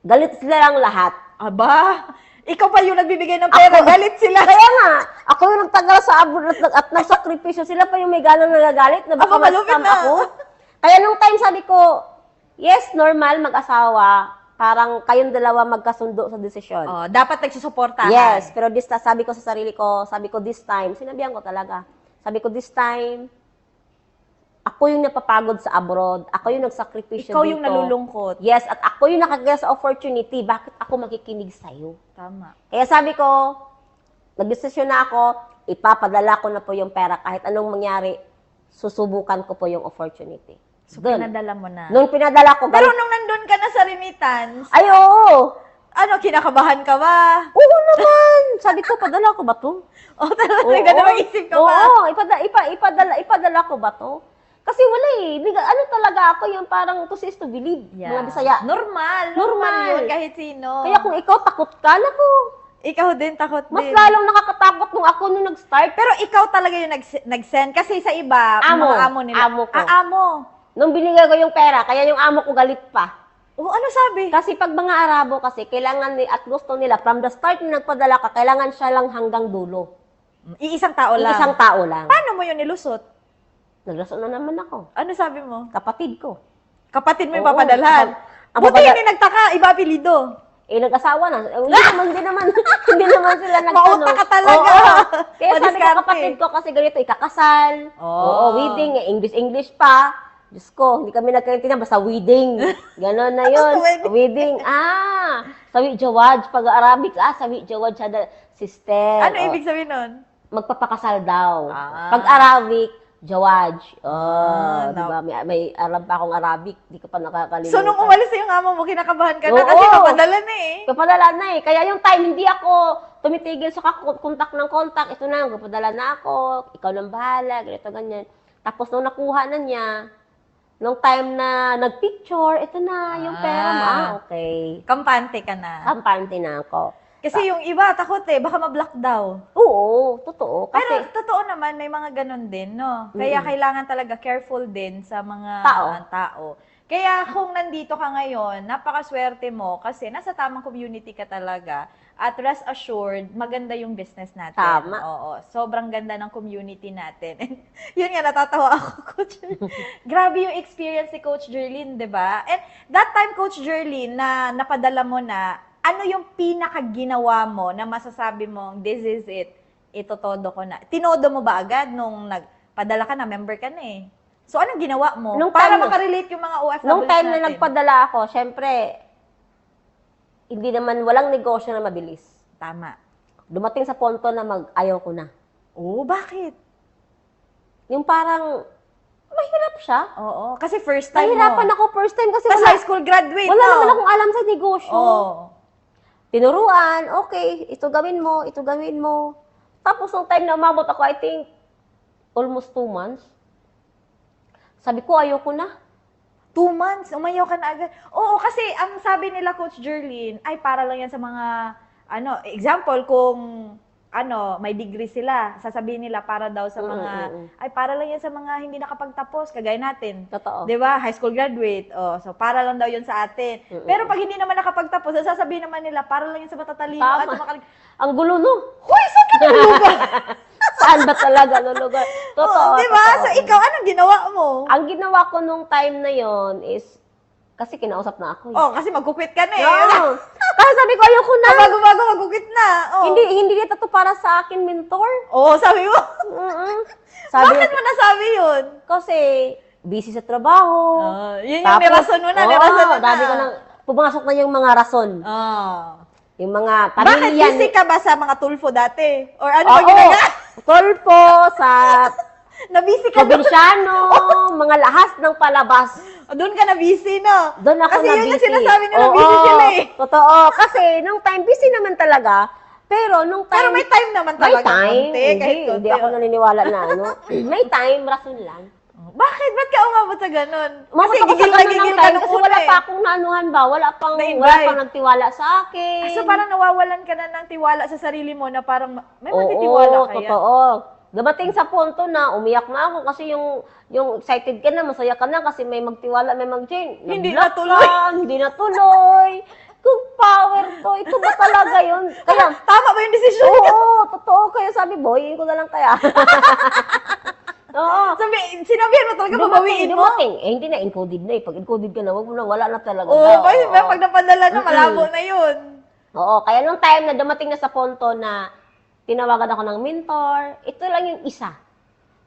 galit sila lang lahat. Aba, ikaw pa yung nagbibigay ng pera, galit sila. Kaya nga, ako yung nagtagal sa abroad at nagsakripisyo. Sila pa yung may ganang nagagalit na baka Aba, malupit ma-scam na. ako. Kaya nung time sabi ko, yes, normal mag-asawa. Parang kayong dalawa magkasundo sa desisyon. Dapat nagsusuportahan. Yes, pero sabi ko sa sarili ko, this time, sinabihan ko talaga. Sabi ko, this time, ako yung napapagod sa abroad. Ako yung nagsakripisyo dito. Ikaw yung nalulungkot. Yes, at ako yung nakagaya sa opportunity. Bakit ako makikinig sa'yo? Tama. Kaya sabi ko, nagdesisyon na ako, ipapadala ko na po yung pera. Kahit anong mangyari, susubukan ko po yung opportunity. So, Dun. pinadala mo na. Nung pinadala ko, Pero nung nandun ka na sa remittance, ay, oo! ano, kinakabahan ka ba? Oo naman! Sabi ko, padala ko ba to? Talaga ganun mag-isip ka ba? Oo, ipadala ko ba to? Kasi wala eh. Ano talaga ako yung parang to see is to believe. Mga Bisaya. Normal yun kahit sino. Kaya kung ikaw takot ka, naku. Ikaw din, takot Mas din. lalong nakakatakot nung ako nung nag-start. Pero ikaw talaga yung nag-send. Kasi sa iba, Amo. mga amo nila. Amo ko. Amo. Nung binigay ko yung pera, kaya yung amo ko galit pa. Ano sabi? Kasi pag mga Arabo kasi, kailangan at gusto nila, from the start na nagpadala ka, kailangan siya lang hanggang dulo. Iisang tao lang. Isang tao lang. Paano mo yun nilusot? Naglaso na naman ako. Ano sabi mo? Kapatid ko. Kapatid mo yung Oo. papadalhan. Ang Buti hindi nagtaka, iba apelido. Nag-asawa na. Hindi naman sila Mauta ka talaga. Oo. Kaya sabi ko Madiskarte. kapatid ko kasi ganito, ikakasal. Oo. Wedding, English pa. Diyos ko, hindi kami nagkaintindihan, basta wedding. Ganon na yun. Wedding. Wedding. Sawi Jawad. Pag Arabic, sawi Jawad siya sister. Ano ibig sabihin nun? Magpapakasal daw. Ah. Pag Arabic, Jawad. no. Diba? May alam pa akong Arabic. Di ko pa nakakalimutan. So, nung umalis yung amo mo, kinakabahan ka na Oo. kasi papadala na eh. Papadala na eh. Kaya yung time, hindi ako tumitigil sa kontak ng kontak. Ito na, papadala na ako. Ikaw nang bahala. Ganito, ganyan. Tapos nung nakuha na niya, nung time na nagpicture, ito na, yung pera mo. Okay. Kampante ka na. Kampante na ako. Kasi yung iba, takot baka ma-block daw. Oo, totoo. Kasi, Pero totoo naman, may mga ganun din, no? Kaya kailangan talaga careful din sa mga tao. Kaya kung nandito ka ngayon, napakaswerte mo kasi nasa tamang community ka talaga. At rest assured, maganda yung business natin. Tama. Oo, sobrang ganda ng community natin. And yun nga, natatawa ako, Coach. Grabe yung experience ni Coach Jerlyn, di ba? And that time, Coach Jerlyn, na napadala mo na, ano yung pinakaginawa mo na masasabi mo, this is it, ito todo ko na. Tinodo mo ba agad nung nagpadala ka na, member ka na eh? So, anong ginawa mo? Para makarelate yung mga OFWs nung time natin. na nagpadala ako, syempre, hindi naman, walang negosyo na mabilis. Tama. Dumating sa punto na ayaw ko na. Oo, bakit? Yung parang, mahirap siya. Oo, kasi first time Nahirapan mo. ako first time kasi Tapos high school graduate, wala no? naman akong alam sa negosyo. Oo. Tinuruan, okay, ito gawin mo. Tapos nung time na umabot ako, I think, almost 2 months, sabi ko, ayoko na. 2 months, umayaw ka na agad. Oo, kasi ang sabi nila, Coach Jerlyn, ay para lang yan sa mga, example, kung, may degree sila, sasabihin nila para daw sa mga, ay para lang yan sa mga hindi nakapagtapos, kagaya natin. Totoo. Di ba? High school graduate. Oh, so para lang daw yun sa atin. Pero pag hindi naman nakapagtapos, sasabihin naman nila, para lang yan sa matatalino. Tama. At Ang gulo, no? Hoy, saan ka nalulugan? Saan ba talaga lulugar? Totoo. Oh, di ba? Totoo. So ikaw, anong ginawa mo? Ang ginawa ko nung time na yon is, kasi kinausap na ako. Oh, kasi magkukwit ka na eh. No. Kasi sabi ko, ayoko na. Bago-bago, magkukwit na. Oh. Hindi dito to para sa akin, mentor. Oo, sabi mo. Bakit mo nasabi yun? Kasi, busy sa trabaho. Yun yung nirason mo na, nirason mo na. Dami ko nang, pumasok na yung mga rason. Yung mga Bakit pamilya. busy ka ba sa mga tulfo dati? Or ano ba ginagawa? Tulpo, sa Na-busy ka doon? probinsyano, mga lahas ng palabas. Doon ka na-busy, no? Doon ako Kasi na yun busy. yung sinasabi nila, Oo, busy sila eh. Totoo. Kasi nung time, busy naman talaga. Pero nung time... Pero may time naman talaga. May time. Konti, kahit konti. Hindi ako naniniwala na ano. May time, rason lang. Bakit? Ba't ka umabot sa ganun? Umabot Kasi ako sa gigil na ganun gigil ng ka time nung kasi una wala eh. pa akong naanuhan ba? Wala pang nagtiwala sa akin. So parang nawawalan ka na ng tiwala sa sarili mo na parang may matitiwala kaya. Totoo. Dumating sa punto na umiyak na ako kasi yung excited ka na, masaya ka na kasi may magtiwala, may mag-join. Hindi Nag-block natuloy. ka, hindi natuloy. Good power to. Ito ba talaga yun? Kaya, Tama ba yung desisyon niya? oo, totoo. Kaya sabi, boyin ko na lang kaya. Oo. Sinabihan mo talaga, babawiin mo? Dumating. Hindi na, encoded na eh. Pag encoded ka na, wag mo na, wala na talaga. Oo, kasi pag napadala na, malabo na yun. Oo, kaya nung time na dumating na sa punto na tinawagan ako ng mentor, ito lang yung isa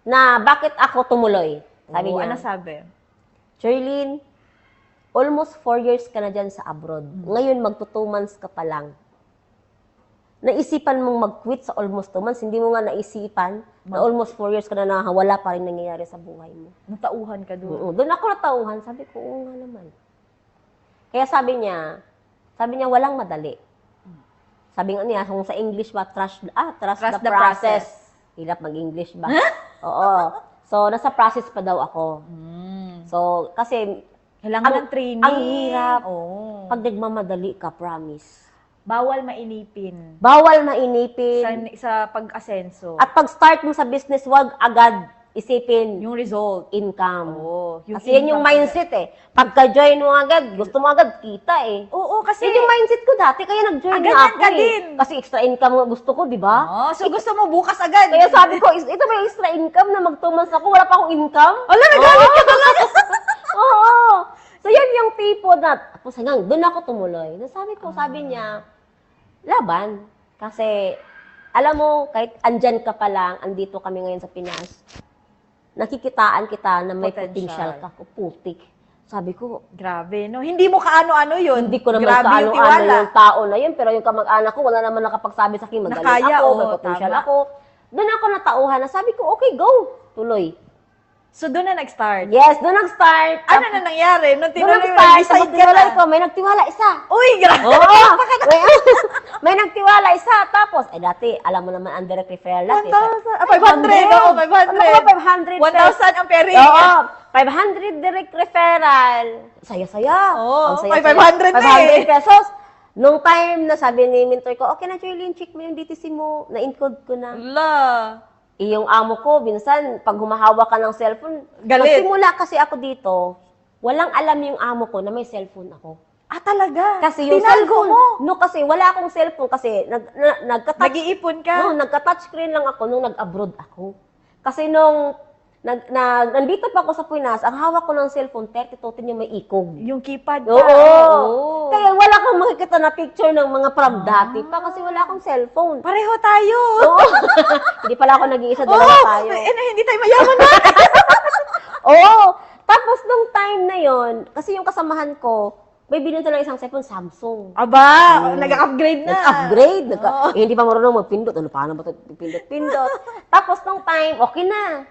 na bakit ako tumuloy. Sabi niya, Ano sabi? Jerlyn, almost 4 years ka na dyan sa abroad. Ngayon, magto 2 months ka pa lang. Naisipan mong mag-quit sa almost 2 months, hindi mo nga naisipan na almost 4 years ka na wala pa rin nangyayari sa buhay mo. Natauhan ka doon. Doon ako natauhan. Sabi ko, oo nga naman. Kaya sabi niya, walang madali. Sabi nga niya, kung sa English ba, trust the process. Hirap mag-English ba? Oo. So, nasa process pa daw ako. So, kasi, Kailangan ng training. ang hirap. Oo. Pag nagmamadali ka, promise. Bawal mainipin Bawal mainipin. sa pag-asenso. At pag-start mo sa business, wag agad isipin Yung result. income. Oo. Kasi yan yung mindset eh. Pagka-join mo agad, gusto mo agad kita eh. Oo, kasi... Yan yung mindset ko dati, kaya nag-join na ganyan ako ka eh. din. Kasi extra income nga gusto ko, di ba? So gusto mo bukas agad. Kaya sabi ko, ito ba yung extra income na mag-2 months ako, wala pa akong income? Wala, nagalit ka talaga. Oo. So yan yung tipo na, tapos hanggang doon ako tumuloy. Sabi niya, laban. Kasi, alam mo, kahit andyan ka pa lang, andito kami ngayon sa Pinas, nakikitaan kita na may Potential. potential ka. Putik. Sabi ko, Grabe, no? Hindi mo kaano-ano yun. hindi ko naman Grabe yung kaano-ano tiwala. yung tao na yun, pero yung kamag-anak ko, wala naman nakapagsabi sa akin, magaling Nakaya, ako, oo, may potential tama. ako. Doon ako natauhan na sabi ko, okay, go. Tuloy. So doon na nag-start. Yes, doon nag-start. Ano na nangyari? Nung Doon tinuloy mo, nag-start, decide ka nagtiwala na. ko, may nagtiwala isa. Uy, grabe. Oo, may nagtiwala isa. Tapos, dati, alam mo naman, ang direct referral natin. 1,000. 500. Oo, 500. Ano ba, 500? 1,000 ang peri. Oo, 500 direct referral. Saya-saya. Oo, Ang saya-saya. 500 na eh. 500 pesos. Nung time na sabi ni mentor ko, okay na, Jerlyn, check mo yung DTC mo. Na-encode ko na. Ala. Yung amo ko, minsan, pag humahawak ka ng cellphone, Galit. Magsimula kasi ako dito, walang alam yung amo ko na may cellphone ako. Ah, talaga? Kasi yung Tinago cellphone, mo? no, kasi wala akong cellphone kasi Nag-iipon ka? nagka-touch screen lang ako nung nag-abroad ako. Kasi nung nandito pa ako sa Pinas, ang hawak ko ng cellphone, 32 yung may ikog. Yung keypad ka? Oo. Kaya wala akong makikita na picture ng mga from dati pa kasi wala akong cellphone. Pareho tayo. Oo. Hindi pala ako nag-iisa, dalawa tayo. Hindi tayo mayaman na. Oo. Tapos nung time na yon, kasi yung kasamahan ko, may binenta lang isang cellphone, Samsung. Aba, nag-upgrade na. Nag-upgrade. Hindi pa marunong magpindot. Ano, paano ba ito? Pindot. Tapos nung time, okay na.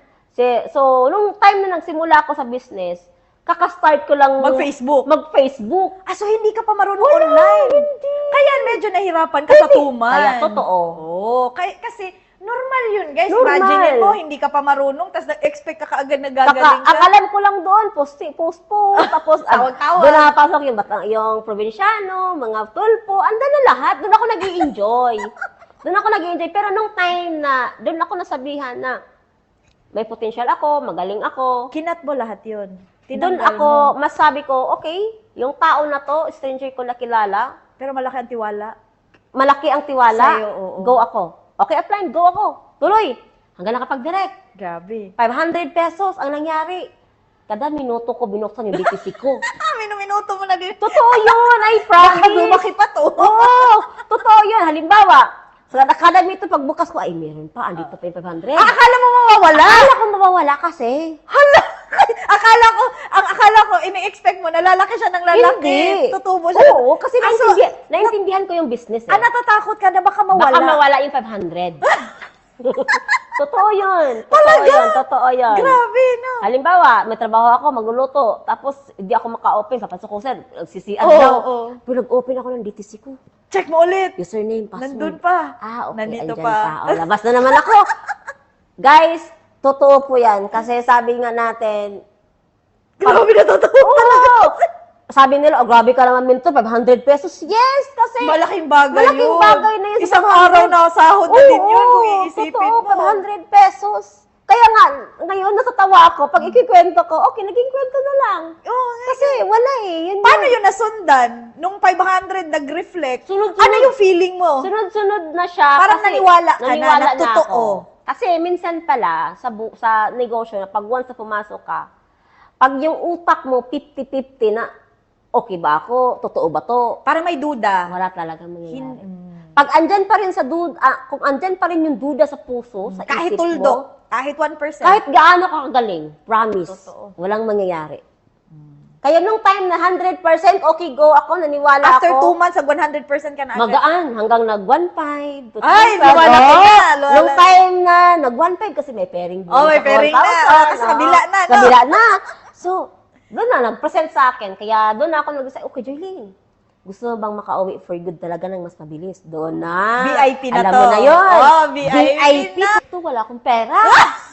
So, nung time na nagsimula ako sa business, kakastart ko lang Mag-Facebook. Mag-Facebook. Ah, so hindi ka pa marunong online? Hindi. Kaya medyo nahirapan ka sa tuman. Kaya totoo. Oo. Kasi normal yun, guys. Normal. Imagine mo, hindi ka pa marunong, tapos nag-expect ka kaagad na gagaling Ang ka. alam ko lang doon, post. Tapos, Tawag-tawag. doon napasok yung probinsyano, mga tulpo, andan na lahat. Doon ako nag-i-enjoy. Pero nung time na, doon ako nasabihan na, may potential ako, magaling ako. Kinat mo lahat yun. Doon Tinanggal ako, mo. mas sabi ko, okay, yung tao na to, stranger ko nakilala, Pero malaki ang tiwala. malaki ang tiwala, Sa'yo, oo. go ako. Okay, apply, go ako. Tuloy. Hanggang nakapag-direct. Grabe. 500 pesos ang nangyari. Kada minuto ko binuksan yung DTC ko. Minuto mo na din. Totoo yun, I Baka promise. lumaki pa to. Oo, totoo yun. Halimbawa, sa kada minuto pagbukas ko, ay meron pa, andito pa yung 500. Akala mo mawawala? Akala ko mawawala kasi. Hala! Akala ko, ini-expect mo, nalalaki siya ng lalaki. Hindi. Tutubo siya. Oo, kasi naintindihan ko yung business eh. Natatakot ka na baka mawala. Baka mawala yung 500. Totoo yun. Totoo yun. Grabe, no? Halimbawa, may trabaho ako, magluluto, tapos hindi ako maka-open, papasok ko sir, CCR Oo, daw. oo. Pero nag-open ako ng DTC ko. Check mo ulit. Username, password. Nandun pa. Ah, okay, Nandito andyan pa. O, labas na naman ako. Guys, totoo po yan. Kasi sabi nga natin, Grabe na totoo. oo, sabi nila, oh, grabe ka naman minto, 500 pesos. Yes, kasi Malaking bagay malaking yun. bagay na yun. Isang 500. araw na sahod na din yun kung iisipin totoo, mo. 500 pesos. Kaya nga, ngayon natatawa ako, pag ikikwento ko, okay, naging kwento na lang. Oo, Kasi wala eh. Yun paano yun nasundan? Nung 500 nag-reflect, Sunod-sunod. ano yung feeling mo? Sunod-sunod na siya. Parang naniwala ka na totoo. ako. Kasi minsan pala, sa negosyo, na pag once na pumasok ka, pag yung utak mo 50-50 na, okay ba ako? Totoo ba to? Parang may duda. Wala talaga mangyayari. Mm. Pag andyan pa rin sa kung andyan pa rin yung duda sa puso, sa Kahit isip mo, tuldok, kahit 1%. kahit gaano ka kagaling, promise, Totoo. walang mangyayari. Kaya nung time na 100% okay go ako, naniwala After ako. 2 months, nag 100% ka na agad. Magaan, hanggang nag 1.5 to 2.5. Ay, lumalaki na, lumalaki. Nung time na nag 1.5 kasi may pairing. Oh, may pairing na. Kasi kabila na, no? Kabila na. So, doon na, nag-present sa akin. Kaya doon na ako nag-decide, okay, Jerlyn, gusto mo bang makauwi for good talaga ng mas mabilis? Doon na. VIP na Alam to. mo na yun. Oh, VIP na. Ito, wala akong pera.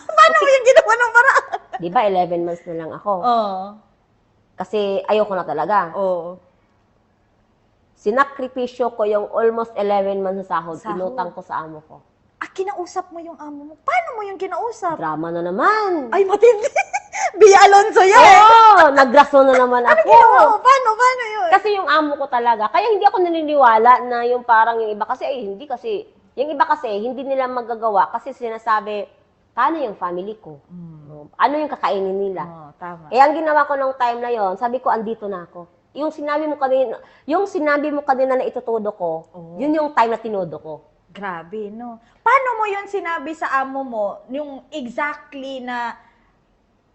Paano mo yung ginawa ng paraan? Di ba, 11 months na lang ako. Oo. Kasi ayoko na talaga. Oo. Sinakripisyo ko yung almost 11 months sa sahod. Sahod. Inutang ko sa amo ko. Ah, kinausap mo yung amo mo. Paano mo yung kinausap? Drama na naman. Ay, matindi. Bia Alonzo yan. Oo, nagraso na naman Ano ako. ginawa mo? Paano yun? Kasi yung amo ko talaga, kaya hindi ako naniniwala na yung parang yung iba kasi, yung iba kasi, hindi nila magagawa kasi sinasabi, paano yung family ko? Ano yung kakainin nila? Oo, tama. Eh, ang ginawa ko nung time na yon, sabi ko, andito na ako. Yung sinabi mo kanina na itutudo ko, Oo. yun yung time na tinudo ko. Grabe, no? Paano mo yun sinabi sa amo mo, yung exactly na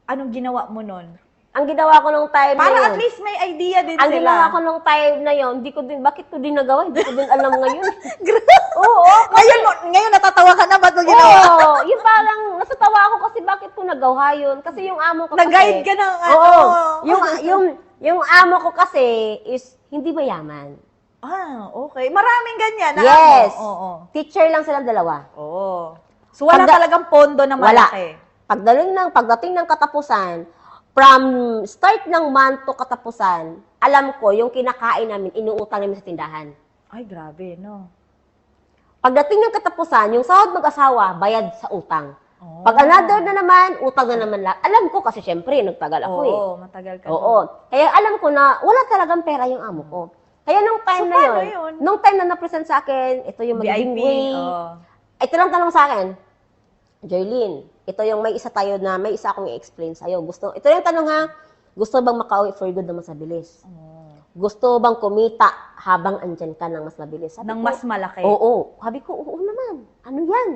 anong ginawa mo nun? Ang ginawa ko nung time na Para yun, at least may idea din ang sila. ginawa ko nung time na yon, bakit ko din nagawa? Hindi ko din alam ngayon. Grabe. Oo, Ngayon natatawa ka na, ba't mo ginawa? oo, yung parang nasatawa ako kasi bakit ko nagawa yun? Kasi yung amo ko Nag-guide ka ng ano. Oo, yung amo ko kasi is hindi mayaman. Ah, okay. Maraming ganyan na Yes. amo. Oo. Teacher lang silang dalawa. Oo. So wala Pagda- talagang pondo na Wala. malaki. Pagdating ng katapusan, from start ng month to katapusan, alam ko, yung kinakain namin, inuutang namin sa tindahan. Ay, grabe, no? Pagdating ng katapusan, yung sahod mag-asawa, bayad sa utang. Oh. Pag another na naman, utang na naman lang. Alam ko kasi syempre, nagtagal ako eh. Oo, matagal ka. Oo. Kaya alam ko na wala talagang pera yung amo ko. Kaya nung time So, na paano yun, yun? nung time na na-present sa akin, ito yung magiging VIP. way. Oo. Ito lang tanong sa akin, Jerlyn, ito yung may isa tayo na, may isa akong i-explain sa'yo. Ito yung tanong ha, gusto bang makauwi for good na mas mabilis? Gusto bang kumita habang andyan ka ng mas mabilis? Sabi Nang ko, mas malaki. Oo. Sabi ko, oo naman. Ano yan?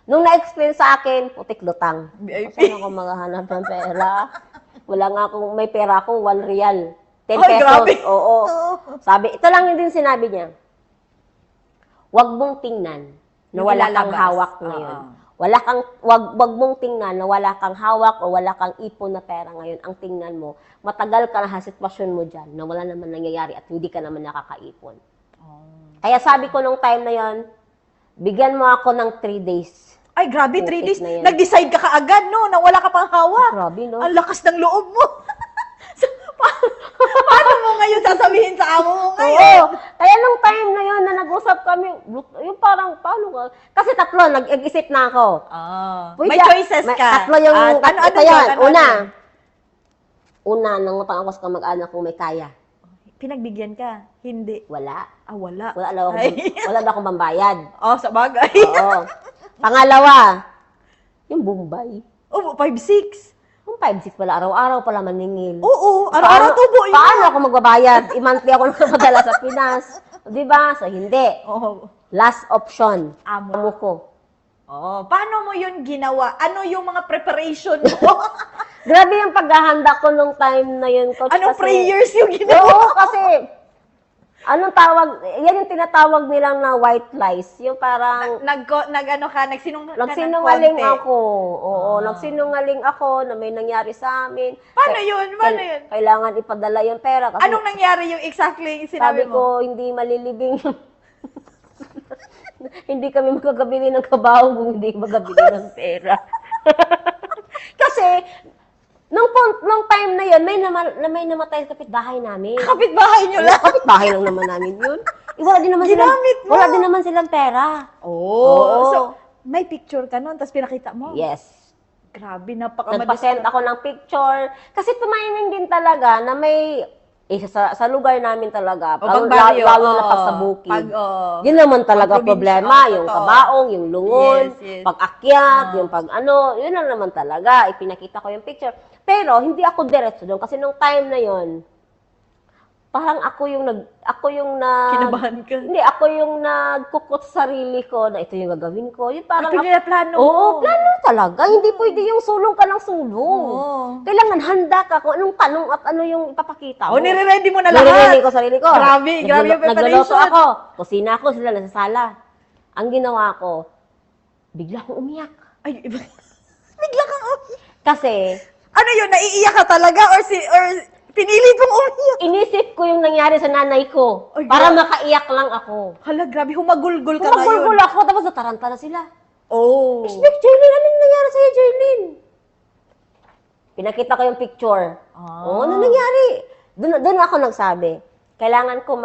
Nung na-explain sa akin, putik lutang. VIP. Saan ako maghahanap ng pera? Wala nga akong, may pera ako, 1 real. 10 Ay, pesos. grabe. Oo. Sabi, ito lang din sinabi niya. Huwag mong tingnan na Yung wala kang ilalabas. hawak ngayon. Wag mong tingnan na wala kang hawak o wala kang ipon na pera ngayon. Ang tingnan mo, matagal ka na sa sitwasyon mo dyan na wala naman nangyayari at hindi ka naman nakakaipon. Kaya sabi ko nung time na yon, bigyan mo ako ng 3 days. Ay, grabe, 3 Putik days. na yan. Nag-decide ka kaagad, no? Na wala ka pang hawak. Grabe, no? Ang lakas ng loob mo. So, paano mo ngayon sasabihin sa amo mo ngayon? Oo. Kaya nung time na yon na nag-usap kami, yung parang, paano ka? Kasi tatlo, nag-isip na ako. May choices ka. Tatlo yung, ano ito yun? yan. Ano? Una, nangutang ako sa kamag-anak kung may kaya. Pinagbigyan ka? Hindi. Wala. Wala. Wala na akong pambayad. Sa bagay. Oo. Pangalawa, yung Bombay. 5-6. Yung 5-6 pala, araw-araw pala maningil. Oo, araw-araw tubo yun. Paano ako magbabayad? I-monthly ako nakapadala sa Pinas. Di ba? So, hindi. Last option, amo ko. Paano mo yun ginawa? Ano yung mga preparation mo? Grabe yung paghahanda ko nung time na yun, Coach. Anong kasi, prayers yung ginawa? Oo, kasi, anong tawag, yan yung tinatawag nilang na white lies. Yung parang, nagsinungaling nagsinungaling ako. Oo, nagsinungaling ako na may nangyari sa amin. Paano yun? Kailangan ipadala yung pera. Kasi Anong nangyari yung exactly sinabi sabi mo? ko, hindi malilibing. Hindi kami magkakabili ng kabaong kung hindi magkabili ng pera. Kasi, nung time na yun, may namatay sa kapitbahay namin. Kapitbahay nyo lang? Kapitbahay lang naman namin yun. Wala din naman wala din naman silang pera. So, may picture ka nun, tapos pinakita mo? Yes. Grabe, Nagpa-send ako ng picture. Kasi tumiming din talaga na may, sa lugar namin talaga, lalo na pag sa bukid. Yun naman talaga problema, yung kabaong, yung lungon, pag-akyat, yung yun lang naman talaga. Ipinakita ko yung picture. Pero, hindi ako diretso doon. Kasi nung time na yon, parang ako yung Kinabahan ka? Hindi, ako yung nagkukot sa sarili ko na ito yung gagawin ko. Yung parang, plano mo? Oo, plano talaga. Hindi pwede yung sulong ka ng sulong. Kailangan handa ka kung anong tanong at ano yung ipapakita mo. nire-ready mo na lahat? Nire-ready ko sarili ko. Grabe yung preparation. Nagluluto ako. Kusina ako, sila nasa sala. Ang ginawa ko, bigla akong umiyak. Ay, bigla kang Kasi, ano yun, naiiyak ka talaga or pinilit mong umiyak? inisip ko yung nangyari sa nanay ko Ay, para makaiyak lang ako. Hala, grabe, humagulgol ka na Kumagulgul yun. ako, tapos nataranta na sila. Oh. Expect, Jerlyn, anong nangyari sa'yo, Jerlyn? Pinakita ko yung picture. Oo, ano nangyari? Doon ako nagsabi. Kailangan ko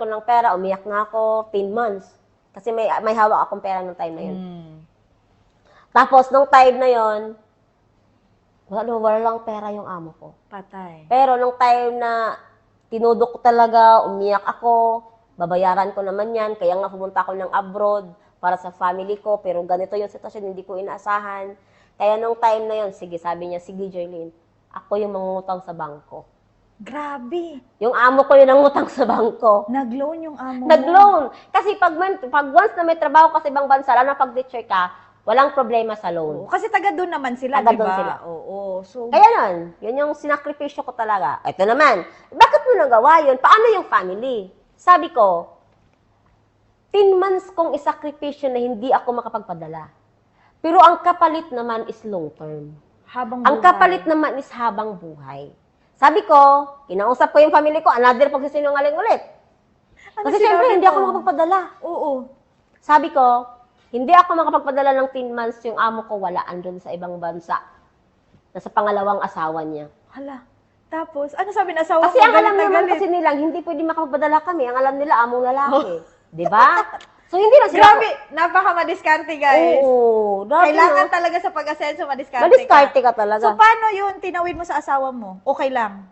ng pera, umiyak na ako 10 months. Kasi may hawak akong pera nung time na yun. Tapos, nung time na yun, wala lang pera yung amo ko. Patay. Pero nung time na tinudok ko talaga, umiyak ako, babayaran ko naman yan, kaya nga pumunta ako ng abroad para sa family ko, pero ganito yung sitwasyon, hindi ko inaasahan. Kaya nung time na yun, sabi niya, sige Jerlyn, ako yung mangungutang sa bangko. Grabe. Yung amo ko yung nangutang sa bangko. Nag-loan yung amo mo? Nag-loan. Kasi pag once na may trabaho ka sa ibang bansa, lalo na pag teacher ka, walang problema sa loan. Kasi taga doon naman sila, Taga di ba? doon sila. Oo. So, Kaya yun yung sinakripisyo ko talaga. Ito naman, bakit mo nagawa yun? Paano yung family? Sabi ko, 10 months kong isakripisyo na hindi ako makapagpadala. Pero ang kapalit naman is long term. habang Ang kapalit naman is habang buhay. Sabi ko, kinausap ko yung family ko, another pagsisinungaling ulit. Kasi siyempre, hindi ako makapagpadala. Oo. Sabi ko, hindi ako makapagpadala ng 10 months, yung amo ko wala, andun sa ibang bansa. Nasa pangalawang asawa niya. Hala. Tapos, ano sabi ng asawa Kasi mo? ang alam Galit na naman galit. kasi nilang, hindi pwede makapagpadala kami. Ang alam nila, among lalaki. 'Di ba? So, hindi na sila... Grabe, napaka-madiskarte, guys. Oo, grabe, Kailangan no? talaga sa pag-asenso, madiskarte Madiskarte ka. ka talaga. So, paano yun tinawid mo sa asawa mo? Okay lang.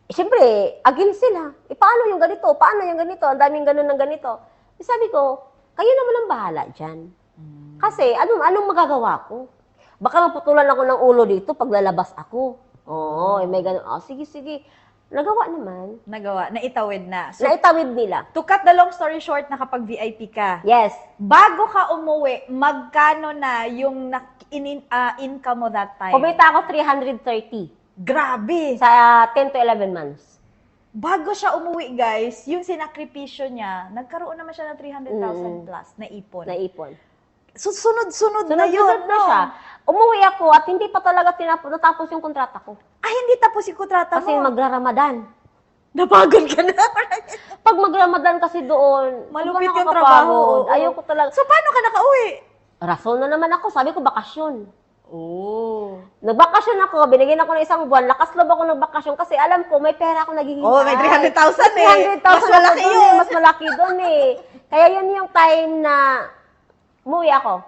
Siyempre, against sila. Paano yung ganito? Paano yung ganito? Ang daming ganun ng ganito. Sabi ko, kayo naman ang bahala dyan. Kasi, anong magagawa ko? Baka maputulan ako ng ulo dito pag lalabas ako. Oo, may ganun. Oh, sige. Nagawa naman. Nagawa, naitawid na. So, Naitawid nila. to cut the long story short, nakapag-VIP ka. Yes. Bago ka umuwi, magkano na yung income mo that time? Kumita ako 330 Grabe! sa 10 to 11 months. Bago siya umuwi, guys, yung sinakripisyo niya, nagkaroon naman siya ng 300,000 plus na ipon. Naipon. So, sunod-sunod na yun. Sunod-sunod na no? siya. Umuwi ako at hindi pa talaga natapos yung kontrata ko. Ay, hindi tapos yung kontrata Kasi mo. magra-Ramadan. Napagod ka na. Pag magramadan kasi doon, Malupit sobrang yung trabaho. nakakapagod. Oo. Ayoko talaga. So, paano ka nakauwi? Rason na naman ako. Sabi ko, bakasyon. Oh. Nagbakasyon ako. Binigyan ako ng isang buwan. Lakas loob ako ng bakasyon kasi alam ko, may pera ako naghihintay. Oh, may 300,000 eh. 300,000 Mas malaki ako dun yun. Mas malaki doon eh. Kaya yun yung time na umuwi ako.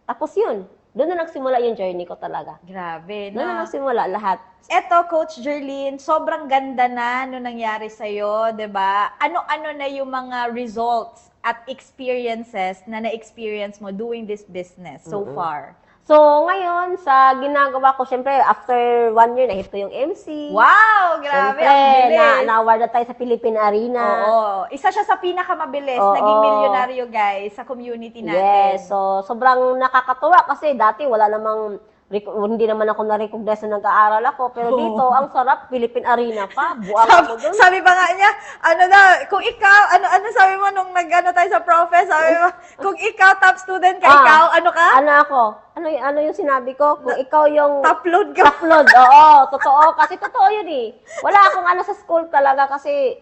Tapos yun. Doon na nagsimula yung journey ko talaga. Grabe, Doon na no? nagsimula lahat. Eto, Coach Jerlyn, sobrang ganda na nung nangyari sa'yo, 'di ba? Ano-ano na yung mga results at experiences na na-experience mo doing this business so far? So, ngayon, sa ginagawa ko, syempre, after 1 year, nahit ko yung MC. Wow! Grabe, Syempre, ang bilis! na-award na tayo sa Philippine Arena. Oo. Isa siya sa pinakamabilis, Oo. naging milyonaryo, guys, sa community natin. Yes, so sobrang nakakatuwa kasi dati wala namang hindi naman ako na-recognize na nag-aaral ako, pero dito ang sarap, Philippine Arena pa, buwang ako doon. Sabi pa nga niya, kung ikaw, ano sabi mo nung nag-ano tayo sa profe, sabi mo, kung ikaw top student ka, ikaw, ano ka? Ano ako? Ano yung sinabi ko? Kung ikaw yung Top load ka. upload, oo, totoo, kasi totoo yun eh. Wala akong ano sa school talaga kasi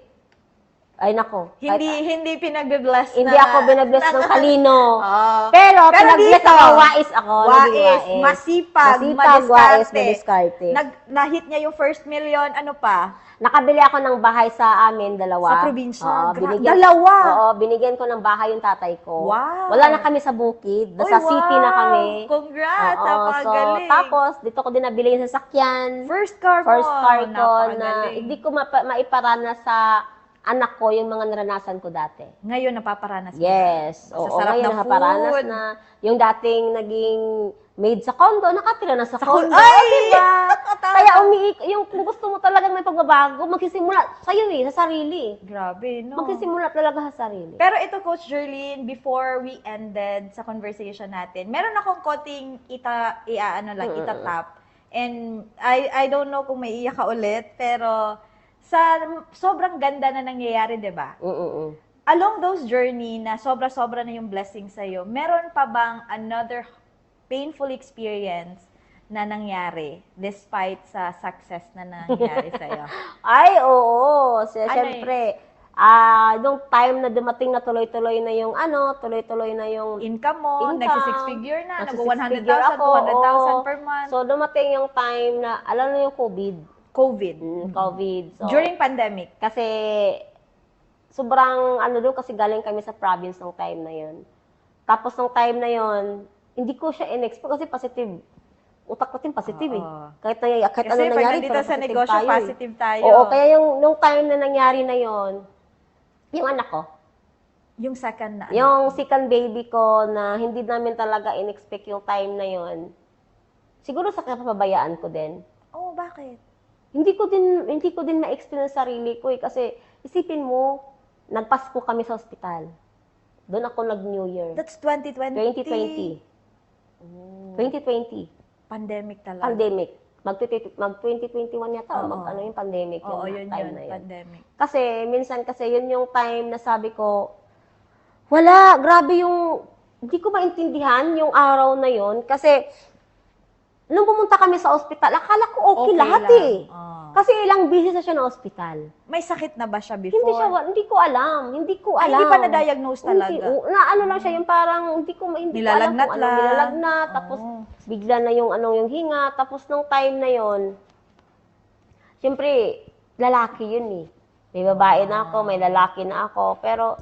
ay nako. Hindi pinagbe-bless Hindi ako binabless ng talino. Oo. Pero dito, pinabless ako, wais ako. naging wais, masipag, wais, madiskarte. madiskarte. Na-hit niya yung first million, ano pa? Nakabili ako ng bahay sa amin, dalawa. Sa probinsya? Oo, Dalawa? Oo, binigyan ko ng bahay yung tatay ko. Wow. Wala na kami sa bukid. Uy, Sa city na wow. kami. Congrats, Oo, napakagaling. tapos, dito ko din nabili yung sasakyan. First car mo. First car ko na Napakagaling. hindi ko maiparana sa anak ko yung mga naranasan ko dati. Ngayon, napaparanas mo. Yes. Sa Oo, sarap ngayon ng nakaparanas food. na. Yung dating naging maid sa condo, nakatira na sa condo. Ay! Diba? Tama. Kaya yung kung gusto mo talagang may pagbabago, magsisimula sa'yo sa sarili. Grabe, no? Magsisimula talaga sa sarili. Pero ito, Coach Jerlyn, before we ended sa conversation natin, meron akong konting itatap. And I don't know kung may iyak ka ulit, pero sa sobrang ganda na nangyayari, di ba? Along those journey na sobra-sobra na yung blessing sa'yo, meron pa bang another painful experience na nangyari despite sa success na nangyari sa'yo? Ay, oo. Ano Siyempre, nung time na dumating na tuloy-tuloy na yung Income mo, Income, nagsi-six figure na, nagsi-six nag-100,000, figure ako, 200,000 oo. per month. So, dumating yung time na, alam mo yung COVID. COVID. So, During pandemic. kasi, sobrang doon kasi galing kami sa province ng time na yon. Tapos ng time na yon, hindi ko siya in-expect kasi positive. Utak ko din positive Oo. Kahit Kasi ano pag nangyari, nandito pero sa positive negosyo, tayo, positive tayo. Oo, kaya nung time na nangyari na yon, yung anak ko, Yung second na yung second baby ko na hindi namin talaga in-expect yung time na yon, siguro sa kapabayaan ko din. Oh, bakit? Hindi ko din ma-explain sa sarili ko kasi isipin mo, nagpasko kami sa ospital. Doon ako nag-New Year. That's 2020. 2020. 2020. Pandemic talaga. Pandemic. Mag-2021 yata. Oo. Yung pandemic. Oo, yung yun time na yun. pandemic. Kasi, minsan yun yung time na sabi ko, wala, grabe hindi ko maintindihan yung araw na yun. Kasi, nung pumunta kami sa ospital, akala ko okay lahat lang. eh. Kasi ilang beses na siya na ospital. May sakit na ba siya before? Hindi ko alam. Ay, hindi pa na-diagnose talaga. Ano lang siya, yung parang, hindi ko alam Nilalagnat kung lang. nilalagnat, tapos Oo. bigla na yung hinga, tapos nung time na yon, siyempre, lalaki yun eh. May babae na ako, may lalaki na ako, pero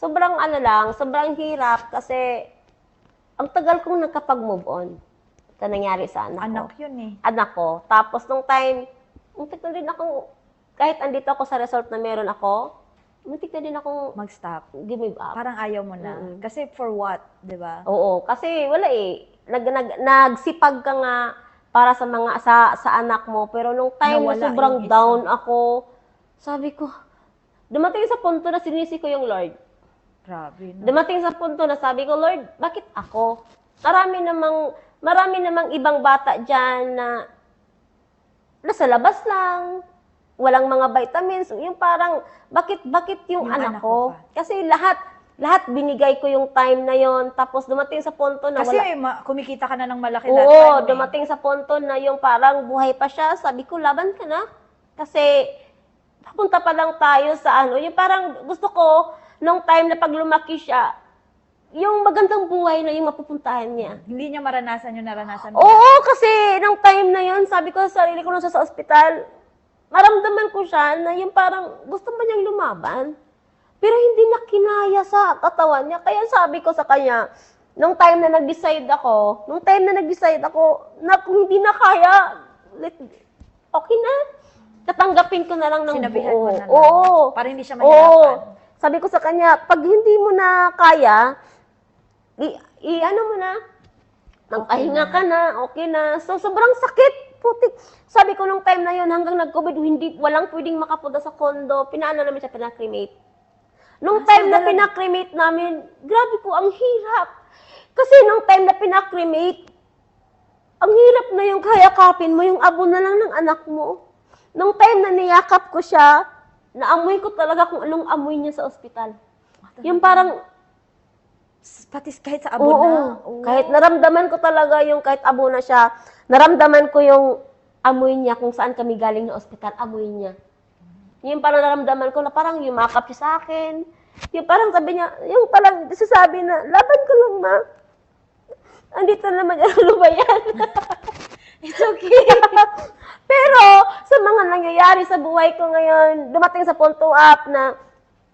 sobrang ano lang, sobrang hirap kasi ang tagal kong nakapag-move on. Ito nangyari sa anak ko. Anak yun eh. Anak ko. Tapos nung time, muntik na din akong, kahit andito ako sa resort na meron ako, muntik na din akong Mag-stop. give up. Parang ayaw mo na. Kasi for what, di ba? Oo, kasi wala eh. Nagsipag ka nga para sa mga sa anak mo, pero nung time na Nawala sobrang yung isa. down ako, sabi ko, dumating sa punto na sinisi ko yung Lord. Grabe. No? Dumating sa punto na sabi ko, Lord, bakit ako? Marami namang ibang bata diyan na nasa labas lang, walang mga vitamins, yung parang bakit yung anak ko? Kasi lahat binigay ko yung time na yon, tapos dumating sa punto na Kasi wala. kumikita ka na ng malaki that Oo, time, eh. dumating sa punto na yung parang buhay pa siya, sabi ko laban ka na. Kasi papunta pa lang tayo sa ano, yung parang gusto ko nung time na pag lumaki siya, yung magandang buhay na yung mapupuntahan niya. Hindi niya maranasan yung naranasan mo. Oo, kasi nung time na yon, sabi ko sa sarili ko nung sa ospital, maramdaman ko siya na yung parang gusto ba niyang lumaban. Pero hindi na kinaya sa katawan niya. Kaya sabi ko sa kanya, nung time na nag-decide ako, na kung hindi na kaya, okay na. Tatanggapin ko na lang ng Sinabihan buo. mo na lang. Oo. Para hindi siya Oo. mahirapan. Sabi ko sa kanya, pag hindi mo na kaya, ano mo na, magpahinga ka na, okay na. So, sobrang sakit. Putik. Sabi ko nung time na yon hanggang nag-COVID, walang pwedeng makapunta sa condo. Pinaano namin siya, pinakremate. Nung time na pinakremate namin, grabe ko, ang hirap. Kasi nung time na pinakremate, ang hirap na yung kayakapin mo, yung abo na lang ng anak mo. Nung time na niyakap ko siya, naamoy ko talaga kung anong amoy niya sa ospital. Yung parang, Pati kahit sa abo na. Oo. kahit naramdaman ko talaga yung kahit abo na siya, naramdaman ko yung amoy niya kung saan kami galing na ospital, amoy niya. Yung parang naramdaman ko na parang yumakap siya sa akin. Yung parang sabi niya, yung parang sasabi na, laban ko lang, ma. Andito naman yung lumayan. It's okay. Pero, sa mga nangyayari sa buhay ko ngayon, dumating sa punto up na,